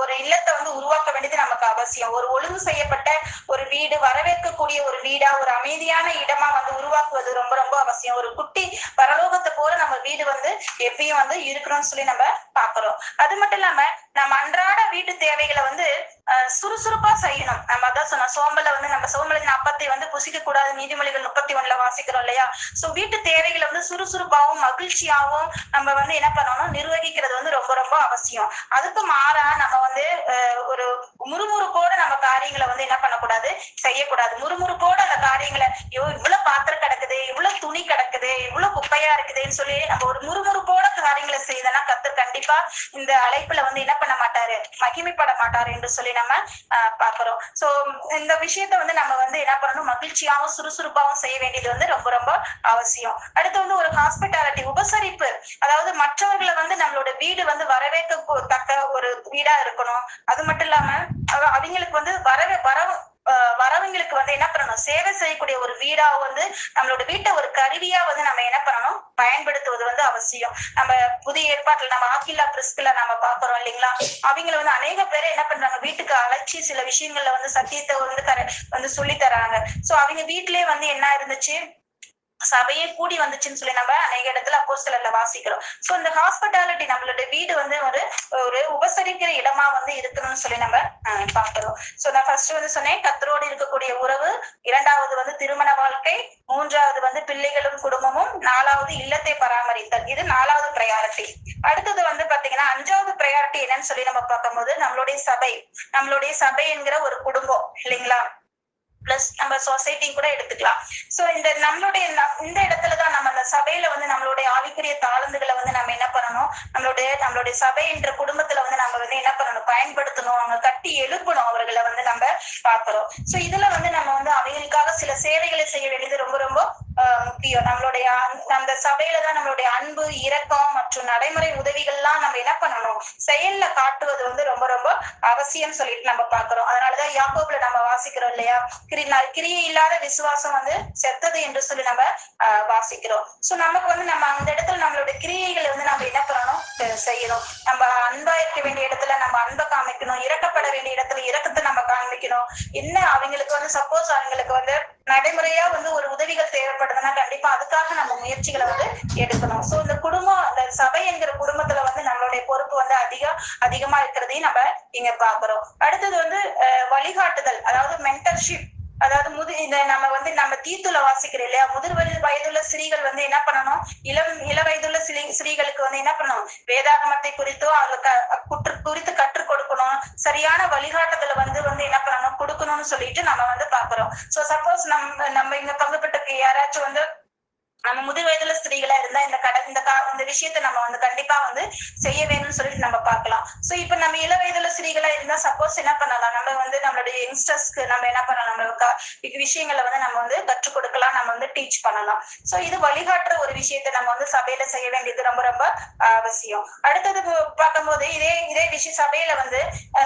ஒரு இல்லத்தை வந்து உருவாக்க வேண்டியது நமக்கு அவசியம். ஒரு ஒழுங்கு செய்யப்பட்ட ஒரு வீடு, வரவேற்கக்கூடிய ஒரு வீடா, ஒரு அமைதியான இடமா வந்து உருவாக்குவது ரொம்ப ரொம்ப அவசியம். ஒரு குட்டி பரலோகத்தை போல நம்ம வீடு வந்து எப்பயும் வந்து இருக்கணும்னு சொல்லி நம்ம பாக்குறோம். அது மட்டும் இல்லாம நம்ம அன்றாட வீட்டு தேவைகளை வந்து சுறுசுறுப்பா செய்யணும். நம்ம அதான் சொன்ன சோம்பலை வந்து நம்ம சோம்பலின் அப்பத்தை வந்து புசிக்க கூடாது, நீதிமொழிகள் 31 வாசிக்கிறோம் இல்லையா? சோ வீட்டு தேவைகளை வந்து சுறுசுறுப்பாவும் மகிழ்ச்சியாவும் நம்ம வந்து என்ன பண்ணணும், நிர்வகிக்கிறது வந்து ரொம்ப ரொம்ப அவசியம். அதுக்கு மாறா நம்ம வந்து ஒரு முறுமுறுப்போட நம்ம காரியங்களை வந்து என்ன பண்ணக்கூடாது, செய்யக்கூடாது. முறுமுறுப்போட அந்த காரியங்களை இவ்வளவு பாத்திரம் கிடக்குது, இவ்வளவு துணி கிடக்குது, இவ்வளவு குப்பையா இருக்குதுன்னு சொல்லி நம்ம ஒரு முறுமுறுப்போட காரியங்களை செய்தனா கர்த்தர் கண்டிப்பா இந்த அழைப்புல வந்து என்ன பண்ண மாட்டாரு, மகிமைப்பட மாட்டாரு என்று சொல்லி நம்ம பாக்குறோம். சோ இந்த விஷயத்த வந்து நம்ம வந்து என்ன பண்ணணும், மகிழ்ச்சியாவும் சுறுசுறுப்பாவும் செய்ய வேண்டியது வந்து ரொம்ப ரொம்ப அவசியம். அடுத்து வந்து ஒரு ஹாஸ்பிட்டாலிட்டி, உபசரிப்பு, அதாவது மற்றவர்களை வந்து நம்மளோட வீடு வந்து வரவேற்கத்தக்க ஒரு வீடா இருக்கணும். அது மட்டும் இல்லாம அவங்களுக்கு வந்து வரவங்களுக்கு வந்து என்ன பண்ணணும், சேவை செய்யக்கூடிய ஒரு வீடா வந்து நம்மளோட வீட்டை ஒரு கருவியா வந்து நம்ம என்ன பண்ணணும், பயன்படுத்துவது வந்து அவசியம். நம்ம புதிய ஏற்பாட்டுல நம்ம ஆக்கிலா பிரிஸ்கிலா நம்ம பாக்குறோம் இல்லைங்களா? அவங்களை வந்து அநேக பேரை என்ன பண்றாங்க, வீட்டுக்கு அழைச்சி சில விஷயங்கள்ல வந்து சத்தியத்தை வந்து சொல்லி தராங்க. சோ அவங்க வீட்லயே வந்து என்ன இருந்துச்சு, சபையே கூடி வந்துச்சுன்னு சொல்லி நம்ம அநேக இடத்துல அப்போஸ்தலர்ல வாசிக்கிறோம். சோ இந்த ஹாஸ்பிட்டாலிட்டி, நம்மளோட வீடு வந்து ஒரு உபசரிக்கிற இடமா வந்து இருக்கணும்னு சொல்லி நம்ம பாக்குறோம். சோ நான் ஃபர்ஸ்ட் வந்து சொன்னேன் கர்த்தரோடு இருக்கக்கூடிய உறவு, இரண்டாவது வந்து திருமண வாழ்க்கை, மூன்றாவது வந்து பிள்ளைகளும் குடும்பமும், நாலாவது இல்லத்தை பராமரித்தல். இது நாலாவது ப்ரையாரிட்டி. அடுத்தது வந்து பாத்தீங்கன்னா அஞ்சாவது ப்ரையாரிட்டி என்னன்னு சொல்லி நம்ம பார்க்கும்போது நம்மளுடைய சபை என்கிற ஒரு குடும்பம் இல்லைங்களா? பிளஸ் நம்ம சொசைட்டி கூட எடுத்துக்கலாம். சோ இந்த இந்த இடத்துலதான் நம்ம அந்த சபையில வந்து நம்மளுடைய ஆவிக்குரிய தாளந்துகளை வந்து நம்ம என்ன பண்ணணும், நம்மளுடைய சபை என்ற குடும்பத்துல வந்து நம்ம வந்து என்ன பண்ணணும், பயன்படுத்தணும், அவங்க கட்டி எழுப்பணும், அவர்களை வந்து நம்ம பாக்குறோம். சோ இதுல வந்து நம்ம வந்து அவங்களுக்காக சில சேவைகளை செய்ய வேண்டியது ரொம்ப ரொம்ப முக்கியம். அந்த சபையில தான் நம்மளுடைய அன்பு, இரக்கம் மற்றும் நடைமுறை உதவிகள்லாம் நம்ம என்ன பண்ணணும், செயல்ல காட்டுவது வந்து ரொம்ப ரொம்ப அவசியம் சொல்லிட்டு நம்ம பாக்குறோம். அதனாலதான் யாக்கோபுல நம்ம வாசிக்கிறோம் இல்லையா, கிரியை இல்லாத விசுவாசம் வந்து செத்தது என்று சொல்லி நம்ம வாசிக்கிறோம். சோ நமக்கு வந்து நம்ம அந்த இடத்துல நம்மளுடைய கிரியைகளை வந்து நம்ம என்ன பண்ணணும், செய்யணும். நம்ம அன்பா இருக்க வேண்டிய இடத்துல நம்ம அன்பை காமிக்கணும், இறக்கப்பட வேண்டிய இடத்துல இரக்கத்தை நம்ம காமிக்கணும். ஆரம்பிக்கணும், என்ன அவங்களுக்கு வந்து சப்போஸ் அவங்களுக்கு வந்து நடைமுறையா வந்து ஒரு உதவிகள் தேவைப்படுதுன்னா கண்டிப்பா அதுக்காக நம்ம முயற்சிகளை வந்து எடுக்கணும். சோ இந்த குடும்பம், இந்த சபை என்கிற குடும்பத்துல வந்து நம்மளுடைய பொறுப்பு வந்து அதிகமா இருக்கிறதையும் நம்ம இங்க பாக்குறோம். அடுத்தது வந்து வழிகாட்டுதல், அதாவது மென்டர்ஷிப். அதாவது இந்த நம்ம வந்து நம்ம தீத்துல வாசிக்கிறோம் இல்லையா, முதிர் வயதுள்ள ஸ்திரீகள் வந்து என்ன பண்ணணும், இள வயதுள்ள ஸ்திரீகளுக்கு வந்து என்ன பண்ணணும், வேதாகமத்தை குறித்தோ குறித்து கற்றுக் கொடுக்கணும், சரியான வழிகாட்டுதலை வந்து என்ன பண்ணணும், கொடுக்கணும்னு சொல்லிட்டு நம்ம வந்து பாக்குறோம். சோ சப்போஸ் நம்ம இங்க பங்கு பெற்ற யாராச்சும் வந்து நம்ம முதிர் வயதுல ஸ்திரீகளா இருந்தா இந்த விஷயத்த நம்ம வந்து கண்டிப்பா வந்து செய்ய வேணும்னு சொல்லிட்டு நம்ம பார்க்கலாம். சோ இப்ப நம்ம இள வயதுல ஸ்திரீகளா இருந்தா சப்போஸ் என்ன பண்ணலாம், நம்ம வந்து நம்மளுடைய யங்ஸ்டர்ஸ்க்கு நம்ம என்ன பண்ணலாம், நம்ம விஷயங்களை வந்து நம்ம வந்து கற்றுக் கொடுக்கலாம், நம்ம வந்து டீச் பண்ணலாம். சோ இது வழிகாட்டுற ஒரு விஷயத்த நம்ம வந்து சபையில செய்ய வேண்டியது ரொம்ப ரொம்ப அவசியம். அடுத்தது பார்க்கும்போது இதே விஷயம் சபையில வந்து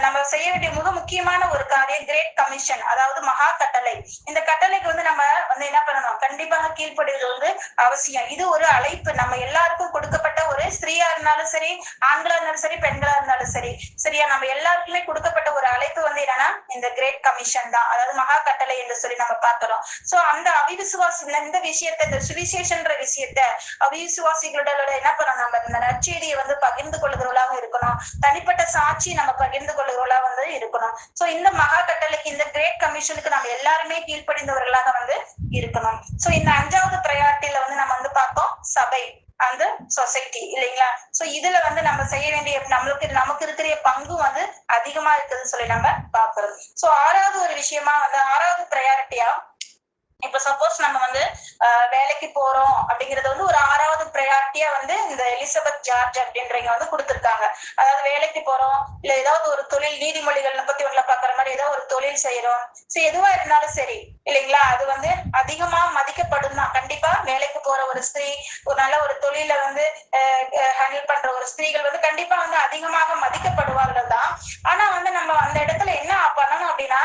நம்ம செய்ய வேண்டிய மிக முக்கியமான ஒரு காரியம் கிரேட் கமிஷன், அதாவது மகா கட்டளை. இந்த கட்டளைக்கு வந்து நம்ம வந்து என்ன பண்ணணும், கண்டிப்பாக கீழ்ப்படிவது வந்து அவசியம். இது ஒரு அழைப்பு, நம்ம எல்லாருக்கும் கொடுக்கப்பட்ட ஒரு, ஸ்திரீயா இருந்தாலும் சரி, ஆண்களா இருந்தாலும் சரி, பெண்களா இருந்தாலும் சரி, சரியா, நம்ம எல்லாருக்குமே கொடுக்கப்பட்ட ஒரு அழைப்பு வந்து என்னன்னா இந்த கிரேட் கமிஷன் தான், அதாவது மகா கட்டளை என்று சொல்லி நம்ம பார்க்கிறோம். சோ அந்த இந்த விஷயத்த, இந்த சுவிசேஷன்ற விஷயத்த அவிசுவாசிகளோட என்ன பண்ணணும், நம்ம இந்த நற்செய்தியை வந்து பகிர்ந்து கொள்ளுகிறவர்களாக இருக்கணும், தனிப்பட்ட சாட்சி நம்ம பகிர்ந்து கொள்ளுகிறவர்களாக வந்து இருக்கணும். சோ இந்த மகா கட்டளைக்கு, இந்த கிரேட் கமிஷனுக்கு நம்ம எல்லாருமே கீழ்ப்படிந்தவர்களாக வந்து இருக்கணும். சோ இந்த 5வது ப்ரையாரிட்டியில வந்து நம்ம வந்து பார்த்தோம் சபை அந்த சொசைட்டி இல்லைங்களா. சோ இதுல வந்து நம்ம செய்ய வேண்டிய நமக்கு இருக்கிற பங்கு வந்து அதிகமா இருக்குதுன்னு சொல்லி நம்ம பாக்குறோம். சோ 6வது ஒரு விஷயமா வந்து 6வது ப்ரையாரிட்டியா, இப்ப சப்போஸ் நம்ம வந்து வேலைக்கு போறோம் அப்படிங்கறது வந்து ஒரு 6வது ப்ரையாரிட்டியா வந்து இந்த எலிசபெத் ஜார்ஜ் அப்படின்றவங்க வந்து கொடுத்திருக்காங்க. அதாவது வேலைக்கு போறோம், இல்ல ஏதாவது ஒரு தொழில், நீதிமொழிகள் 31 பாக்குற மாதிரி ஏதாவது ஒரு தொழில் செய்யறோம், சரி எதுவா இருந்தாலும் சரி இல்லைங்களா, அது வந்து அதிகமா மதிக்கப்படும் தான். கண்டிப்பா வேலைக்கு போற ஒரு ஸ்திரீ, ஒரு நல்ல ஒரு தொழில வந்து ஹேண்டில் பண்ற ஒரு ஸ்திரீகள் வந்து கண்டிப்பா வந்து அதிகமாக மதிக்கப்படுவார்கள் தான். ஆனா வந்து நம்ம அந்த இடத்துல என்ன பண்ணணும் அப்படின்னா,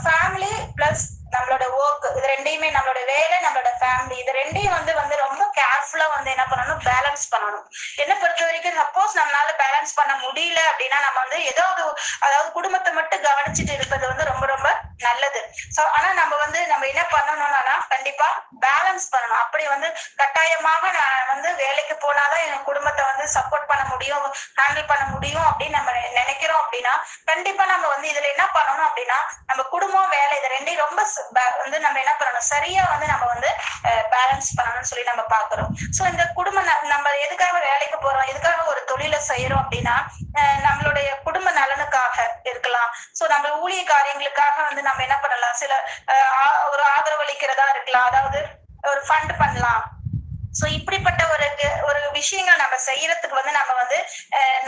ஃபேமிலி பிளஸ் நம்மளோட ஒர்க், இது ரெண்டையுமே, நம்மளோட வேலை, நம்மளோட ஃபேமிலி, இது ரெண்டையும் வந்து ரொம்ப கேர்ஃபுல்லா வந்து என்ன பண்ணணும், பேலன்ஸ் பண்ணணும். என்ன பொறுத்த வரைக்கும் சப்போஸ் நம்மளால பேலன்ஸ் பண்ண முடியல அப்படின்னா நம்ம வந்து ஏதாவது, அதாவது குடும்பத்தை மட்டும் கவனிச்சுட்டு இருப்பது வந்து ரொம்ப ரொம்ப நல்லது. சோ ஆனா நம்ம என்ன பண்ணணும்னா கண்டிப்பா பேலன்ஸ் பண்ணணும். அப்படி வந்து கட்டாயமாக நான் வந்து வேலைக்கு போனாதான் என் குடும்பத்தை வந்து சப்போர்ட் பண்ண முடியும், ஹேண்டில் பண்ண முடியும் அப்படின்னு நம்ம நினைக்கிறோம் அப்படின்னா கண்டிப்பா நம்ம வந்து இதுல என்ன பண்ணணும் அப்படின்னா, நம்ம குடும்பம் வேலை இது ரெண்டையும் ரொம்ப வந்து நம்ம என்ன பண்ணணும், சரியா வந்து நம்ம வந்து பேலன்ஸ் பண்ணணும்னு சொல்லி நம்ம பாக்குறோம். சோ இந்த குடும்பம் நம்ம எதுக்காக வேலைக்கு போறோம், எதுக்காக ஒரு தொழிலை செய்யறோம் அப்படின்னா நம்மளுடைய குடும்ப நலனுக்காக இருக்கலாம். சோ நம்ம ஊழிய காரியங்களுக்காக வந்து நம்ம என்ன பண்ணலாம், சில ஒரு ஆதரவு அளிக்கிறதா இருக்கலாம், அதாவது ஒரு ஃபண்ட் பண்ணலாம். சோ இப்படிப்பட்ட ஒரு விஷயங்கள் நம்ம செய்யறதுக்கு வந்து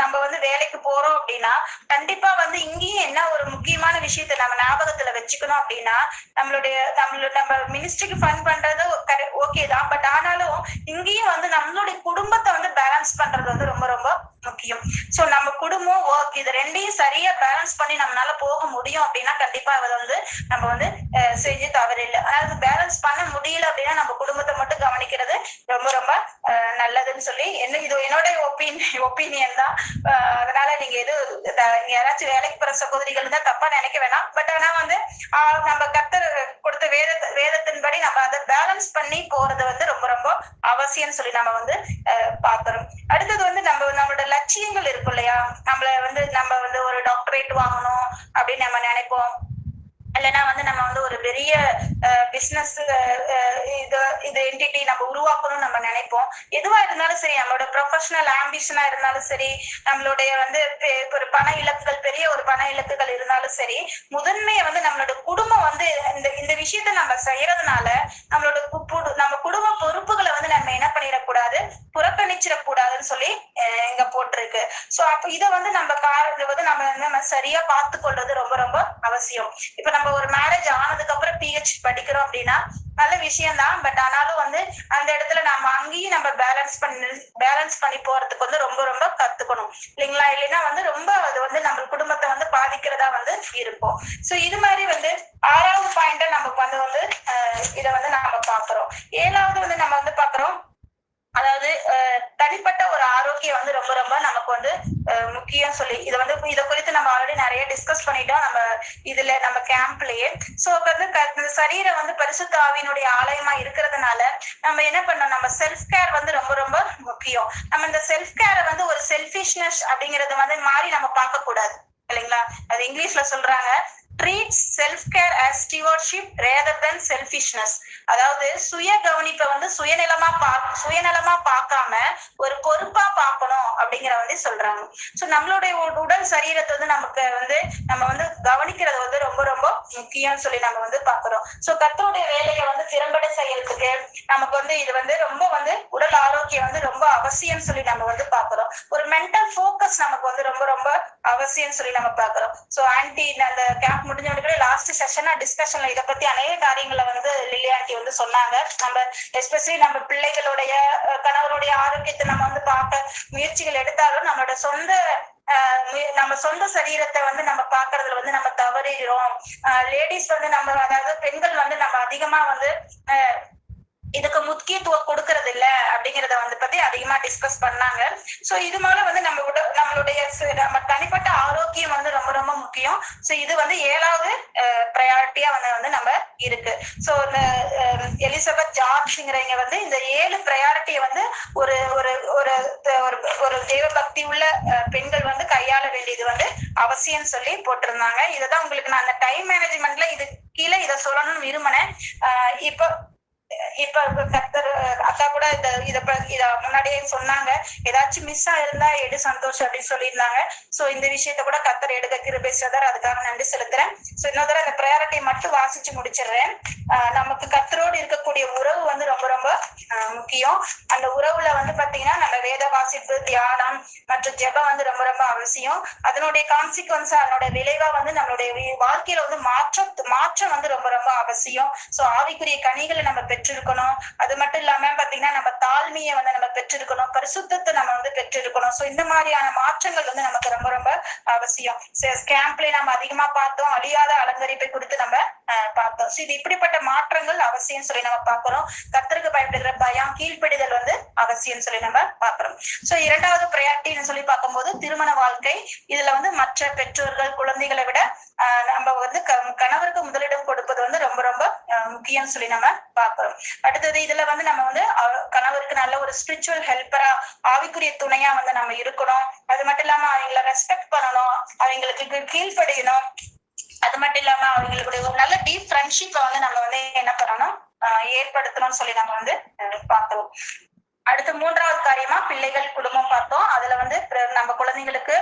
நம்ம வந்து வேலைக்கு போறோம் அப்படின்னா கண்டிப்பா வந்து இங்கேயும் என்ன ஒரு முக்கியமான விஷயத்த நம்ம ஞாபகத்துல வச்சுக்கணும் அப்படின்னா, நம்ம மினிஸ்ட்ரிக்கு ஃபண்ட் பண்றது ஓகே தான், பட் ஆனாலும் இங்கேயும் வந்து நம்மளுடைய குடும்பத்தை வந்து பேலன்ஸ் பண்றது வந்து ரொம்ப ரொம்ப முக்கியம். சோ நம்ம குடும்பம் ஒர்க் இது ரெண்டையும் சரியா பேலன்ஸ் பண்ணி நம்மளால போக முடியும் அப்படின்னா கண்டிப்பா அதை வந்து நம்ம வந்து செஞ்சு தவறில்லை. அதாவது பேலன்ஸ் பண்ண முடியல அப்படின்னா நம்ம குடும்பத்தை மட்டும் கவனிக்கிறது ரொம்ப ரொம்ப நல்லதுன்னு சொல்லி இது என்னோட ஒப்பீனியன் தான். அதனால நீங்க யாராச்சும் வேலைக்கு போற சகோதரிகள் தான் தப்பா நினைக்க வேணாம். பட் ஆனா வந்து நம்ம கர்த்தர் கொடுத்த வேதத்தின்படி நம்ம அதை பேலன்ஸ் பண்ணி போறது வந்து ரொம்ப ரொம்ப அவசியம் சொல்லி நம்ம வந்து பாக்குறோம். அடுத்தது வந்து நம்மளோட லட்சியங்கள் இருக்கும் இல்லையா, நம்ம வந்து ஒரு டாக்டரேட் வாங்கணும் அப்படின்னு நம்ம நினைப்போம், இல்லைன்னா வந்து நம்ம வந்து ஒரு பெரிய பிசினஸ் இது என்டிட்டி நம்ம உருவாக்கணும்னு நம்ம நினைப்போம். எதுவா இருந்தாலும் சரி, நம்மளோட ப்ரொஃபஷனல் ஆம்பிஷனா இருந்தாலும் சரி, நம்மளுடைய வந்து ஒரு பண இலக்குகள், பெரிய ஒரு பண இலக்குகள் இருந்தாலும் சரி, முதன்மையை வந்து நம்மளோட குடும்பம் வந்து இந்த விஷயத்த நம்ம செய்யறதுனால நம்ம குடும்ப பொறுப்புகளை வந்து நம்ம என்ன பண்ணிடக்கூடாது, புறக்கணிச்சிடக்கூடாதுன்னு சொல்லி இங்க போட்டிருக்கு. சோ அப்ப இதை வந்து நம்ம சரியா பார்த்து கொள்றது ரொம்ப ரொம்ப அவசியம். இப்ப நம்ம ஒரு மேரேஜ் ஆனதுக்கு அப்புறம் PhD படிக்கிறோம் அப்படின்னா நல்ல விஷயம் தான், பட் ஆனாலும் வந்து அந்த இடத்துல நம்ம அங்கேயும் நம்ம பேலன்ஸ் பண்ணி போறதுக்கு வந்து ரொம்ப ரொம்ப கத்துக்கணும் இல்லைங்களா. இல்லைன்னா வந்து ரொம்ப அது வந்து நம்ம குடும்பத்தை வந்து பாதிக்கிறதா வந்து இருக்கும். சோ இது மாதிரி வந்து 6வது பாயிண்ட நமக்கு வந்து இதை வந்து நம்ம பாக்குறோம். 7வது வந்து நம்ம வந்து பாக்குறோம், அதாவது தனிப்பட்ட ஒரு ஆரோக்கியம் வந்து ரொம்ப ரொம்ப நமக்கு வந்து முக்கியம் சொல்லி இதை குறித்து நம்ம ஆல்ரெடி நிறைய டிஸ்கஸ் பண்ணிட்டோம். நம்ம இதுல நம்ம கேம்ப்லயே. சோ வந்து சரீரம் வந்து பரிசுத்த ஆவியினுடைய ஆலயமா இருக்கிறதுனால நம்ம என்ன பண்ணோம், நம்ம செல்ஃப் கேர் வந்து ரொம்ப ரொம்ப முக்கியம். நம்ம இந்த செல்ஃப் கேரை வந்து ஒரு செல்ஃபிஷ்னஸ் அப்படிங்கறது வந்து மாறி நம்ம பார்க்க கூடாது இல்லைங்களா. அது இங்கிலீஷ்ல சொல்றாங்க, treat self care as stewardship rather than selfishness. அதாவது சுய கவனிப்பை வந்து சுயநலமா பார்க்காம ஒரு பொறுப்பா பார்க்கணும் அப்படிங்கிற வந்து சொல்றாங்க. சோ நம்மளுடைய உடல் சரீரத்தை வந்து நமக்கு வந்து நம்ம வந்து கவனிக்கிறது வந்து ரொம்ப ரொம்ப முக்கியம்னு சொல்லி நம்ம வந்து பாக்குறோம். சோ கர்த்தருடைய வேலையை வந்து திறம்பட செய்யறதுக்கு நமக்கு வந்து இது வந்து ரொம்ப வந்து உடல் ஆரோக்கியம் வந்து ரொம்ப அவசியம் சொல்லி நம்ம வந்து பாக்குறோம். ஒரு மென்டல் போக்கஸ் நமக்கு வந்து ரொம்ப ரொம்ப அவசியம் சொல்லி நம்ம பாக்குறோம். சோ ஆன்டி அந்த கேம்ப் முடிஞ்ச லாஸ்ட் செஷனா டிஸ்கஷன்ல இதை பத்தி அநேக காரியங்களை வந்து லில்லி ஆண்டி வந்து சொன்னாங்க. நம்ம எஸ்பெஷலி நம்ம பிள்ளைகளுடைய கணவருடைய ஆரோக்கியத்தை நம்ம வந்து பார்க்க முயற்சிகள் எடுத்தாலும் நம்ம சொந்த சரீரத்தை வந்து நம்ம பாக்குறதுல வந்து நம்ம தவறிடுறோம். லேடிஸ் வந்து நம்ம, அதாவது பெண்கள் வந்து நம்ம அதிகமா வந்து இதுக்கு முக்கியத்துவம் கொடுக்கறது இல்ல அப்படிங்கறத வந்து பத்தி அதிகமா டிஸ்கஸ் பண்ணாங்க. சோ இது மூல வந்து நம்மளுடைய நம்ம தனிப்பட்ட ஆரோக்கியம் வந்து ரொம்ப ரொம்ப முக்கியம். சோ இது வந்து 7வது ப்ரையாரிட்டியா வந்து நம்ம இருக்கு. சோ இந்த எலிசபெத் ஜார்ஜ்ங்கிறவங்க வந்து இந்த 7 ப்ரையாரிட்டியை வந்து ஒரு ஒரு ஒரு ஒரு தெய்வ பக்தி உள்ள பெண்கள் வந்து கையாள வேண்டியது வந்து அவசியம் சொல்லி போட்டிருந்தாங்க. இதுதான் உங்களுக்கு நான் அந்த டைம் மேனேஜ்மெண்ட்ல இது கீழே இதை சொல்லணும்னு விரும்பினேன். இப்ப கர்த்தர் அக்கா கூட இத முன்னாடியே சொன்னாங்க, ஏதாச்சும் மிஸ் ஆயிருந்தா எடு சந்தோஷம் அப்படின்னு சொல்லியிருந்தாங்க. சோ இந்த விஷயத்த கூட கர்த்தர் எடுக்க கிருபை செய்தார், அதுக்காக நன்றி செலுத்துறேன். சோ இன்னொரு தடவை அந்த ப்ரையாரிட்டி மட்டும் வாசிச்சு முடிச்சிடுறேன். நமக்கு கர்த்தரோடு இருக்கக்கூடிய உறவு வந்து ரொம்ப ரொம்ப முக்கியம். அந்த உறவுல வந்து பாத்தீங்கன்னா நம்ம வேத வாசிப்பு, தியானம் மற்றும் ஜெபம் வந்து ரொம்ப ரொம்ப அவசியம். அதனுடைய கான்சிக்வன்ஸ், அதனுடைய விளைவா வந்து நம்மளுடைய வாழ்க்கையில வந்து மாற்றம் வந்து ரொம்ப ரொம்ப அவசியம். சோ ஆவிக்குரிய கனிகளை நம்ம பெற்றிருக்கணும். அது மட்டும் இல்லாம பாத்தீங்கன்னா நம்ம தாழ்மையை வந்து நம்ம பெற்றிருக்கணும், பரிசுத்தத்தை நம்ம வந்து பெற்றிருக்கணும். சோ இந்த மாதிரியான மாற்றங்கள் வந்து நமக்கு ரொம்ப ரொம்ப அவசியம். கேம்ப்ல நம்ம அதிகமா பார்த்தோம், அழியாத அலங்கரிப்பை குறித்து நம்ம பார்த்தோம். சோ இது இப்படிப்பட்ட மாற்றங்கள் அவசியம் சொல்லி நம்ம பாக்குறோம். கர்த்தருக்கு பயப்படுகிற பயம், கீழ்ப்படிதல் வந்து அவசியம் சொல்லி நம்ம பாக்குறோம். சோ 2வது ப்ரையாரிட்டின்னு சொல்லி பார்க்கும்போது திருமண வாழ்க்கை. இதுல வந்து மற்ற பெற்றோர்கள் குழந்தைகளை விட நம்ம வந்து கணவருக்கு முதலிடம் கொடுப்பது வந்து ரொம்ப ரொம்ப முக்கியம் சொல்லி நம்ம பாக்குறோம். அடுத்தது இதுல வந்து நம்ம வந்து கணவருக்கு நல்ல ஒரு ஸ்பிரிச்சுவல் ஹெல்ப்பரா, ஆவிக்குரிய துணையா வந்து நம்ம இருக்கணும். அது மட்டும் இல்லாம அவங்களை ரெஸ்பெக்ட் பண்ணணும், அவங்களுக்கு கீழ்ப்படியணும். அது மட்டும் இல்லாம அவங்களுடைய ஒரு நல்ல டீப் ஃப்ரெண்ட்ஷிப்பை வந்து நம்ம வந்து என்ன பண்ணணும், ஏற்படுத்தணும்னு சொல்லி நம்ம வந்து பார்க்கிறோம். அடுத்து 3வது காரியமா பிள்ளைகள் குடும்பம் பார்த்தோம். அதுல வந்து நம்ம குழந்தைங்களுக்கு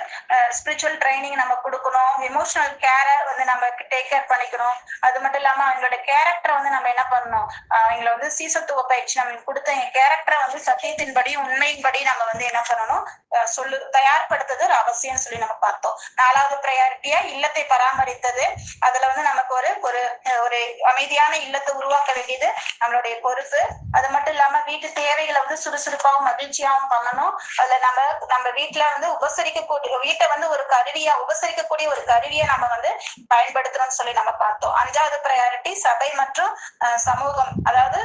ஸ்பிரிச்சுவல் ட்ரைனிங் நம்ம கொடுக்கணும், எமோஷனல் கேரை வந்து நம்ம டேக் கேர் பண்ணிக்கணும். அது மட்டும் இல்லாம அவங்களோட கேரக்டரை வந்து நம்ம என்ன பண்ணணும், அவங்களை வந்து சீசத்துவ பயிற்சி நம்ம கொடுத்த கேரக்டரை வந்து சத்தியத்தின்படி உண்மையின்படி நம்ம வந்து என்ன பண்ணணும், தயார்படுத்துறது ஒரு அவசியம் சொல்லி நம்ம பார்த்தோம். 4வது ப்ரையாரிட்டியா இல்லத்தை பராமரித்தது. அதுல வந்து நமக்கு ஒரு அமைதியான இல்லத்தை உருவாக்க வேண்டியது நம்மளுடைய பொறுப்பு. அது மட்டும் இல்லாம வீட்டு தேவைகளை வந்து சுறுசுறுப்பாகவும் மகிழ்ச்சியாகவும் பண்ணணும். அதுல நம்ம வீட்டுல வந்து வீட்டை வந்து ஒரு உபசரிக்கக்கூடிய ஒரு கருவியை நம்ம வந்து பயன்படுத்தணும்னு சொல்லி நம்ம பார்த்தோம். 5வது ப்ரையாரிட்டி சபை மற்றும் சமூகம், அதாவது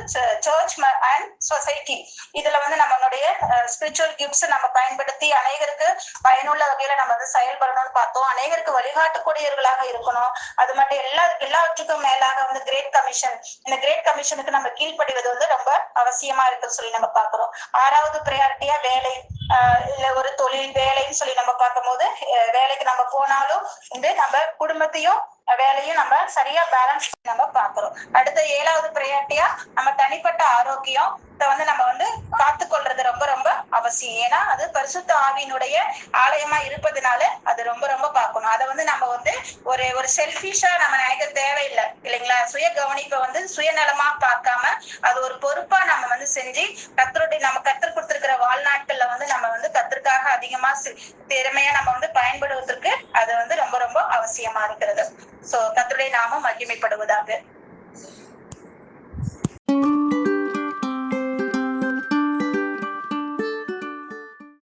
சர்ச் அண்ட் சொசைட்டி. இதுல வந்து நம்மளுடைய ஸ்பிரிச்சுவல் கிஃப்ட்ஸ் நம்ம பயன்படுத்தி அநேகருக்கு பயனுள்ள வகையில நம்ம வந்து செயல்படணும்னு பார்த்தோம். அநேகருக்கு வழிகாட்டுக்கூடியவர்களாக இருக்கணும். அது மட்டும் எல்லாவற்றுக்கும் மேலாக வந்து கிரேட் கமிஷன், இந்த கிரேட் கமிஷனுக்கு நம்ம கீழ்ப்படிவது வந்து ரொம்ப அவசியமா இருக்குன்னு சொல்லி நம்ம பாக்குறோம். 6வது ப்ரையாரிட்டியா வேலை, இல்ல ஒரு தொழில் வேலைன்னு சொல்லி நம்ம பார்க்கும்போது வேலைக்கு நம்ம போனாலும் வந்து நம்ம குடும்பத்தையும் வேலையும் நம்ம சரியா பேலன்ஸ் நம்ம பாக்குறோம். அடுத்த 7வது ப்ரையாரிட்டியா நம்ம தனிப்பட்ட ஆரோக்கியம் வந்து நம்ம வந்து காத்துக்கொள்றது ரொம்ப ரொம்ப அவசியம். ஏன்னா அது பரிசுத்த ஆவியினுடைய ஆலயமா இருப்பதுனால அது ரொம்ப ரொம்ப பார்க்கணும். அதை வந்து நம்ம வந்து ஒரு செல்ஃபிஷா நம்ம நினைக்க தேவையில்லை இல்லைங்களா. சுய கவனிப்பை வந்து சுயநலமா பார்க்காம அது ஒரு பொறுப்பா நம்ம வந்து செஞ்சு நம்ம கத்தர் கொடுத்திருக்கிற வாழ்நாட்கள்ல வந்து நம்ம வந்து கத்தருக்காக அதிகமா திறமையா நம்ம வந்து பயன்படுவதற்கு அது வந்து ரொம்ப ரொம்ப அவசியமா இருக்கிறது. சோ கத்தருடைய நாமம் மகிமைப்படுவதாக.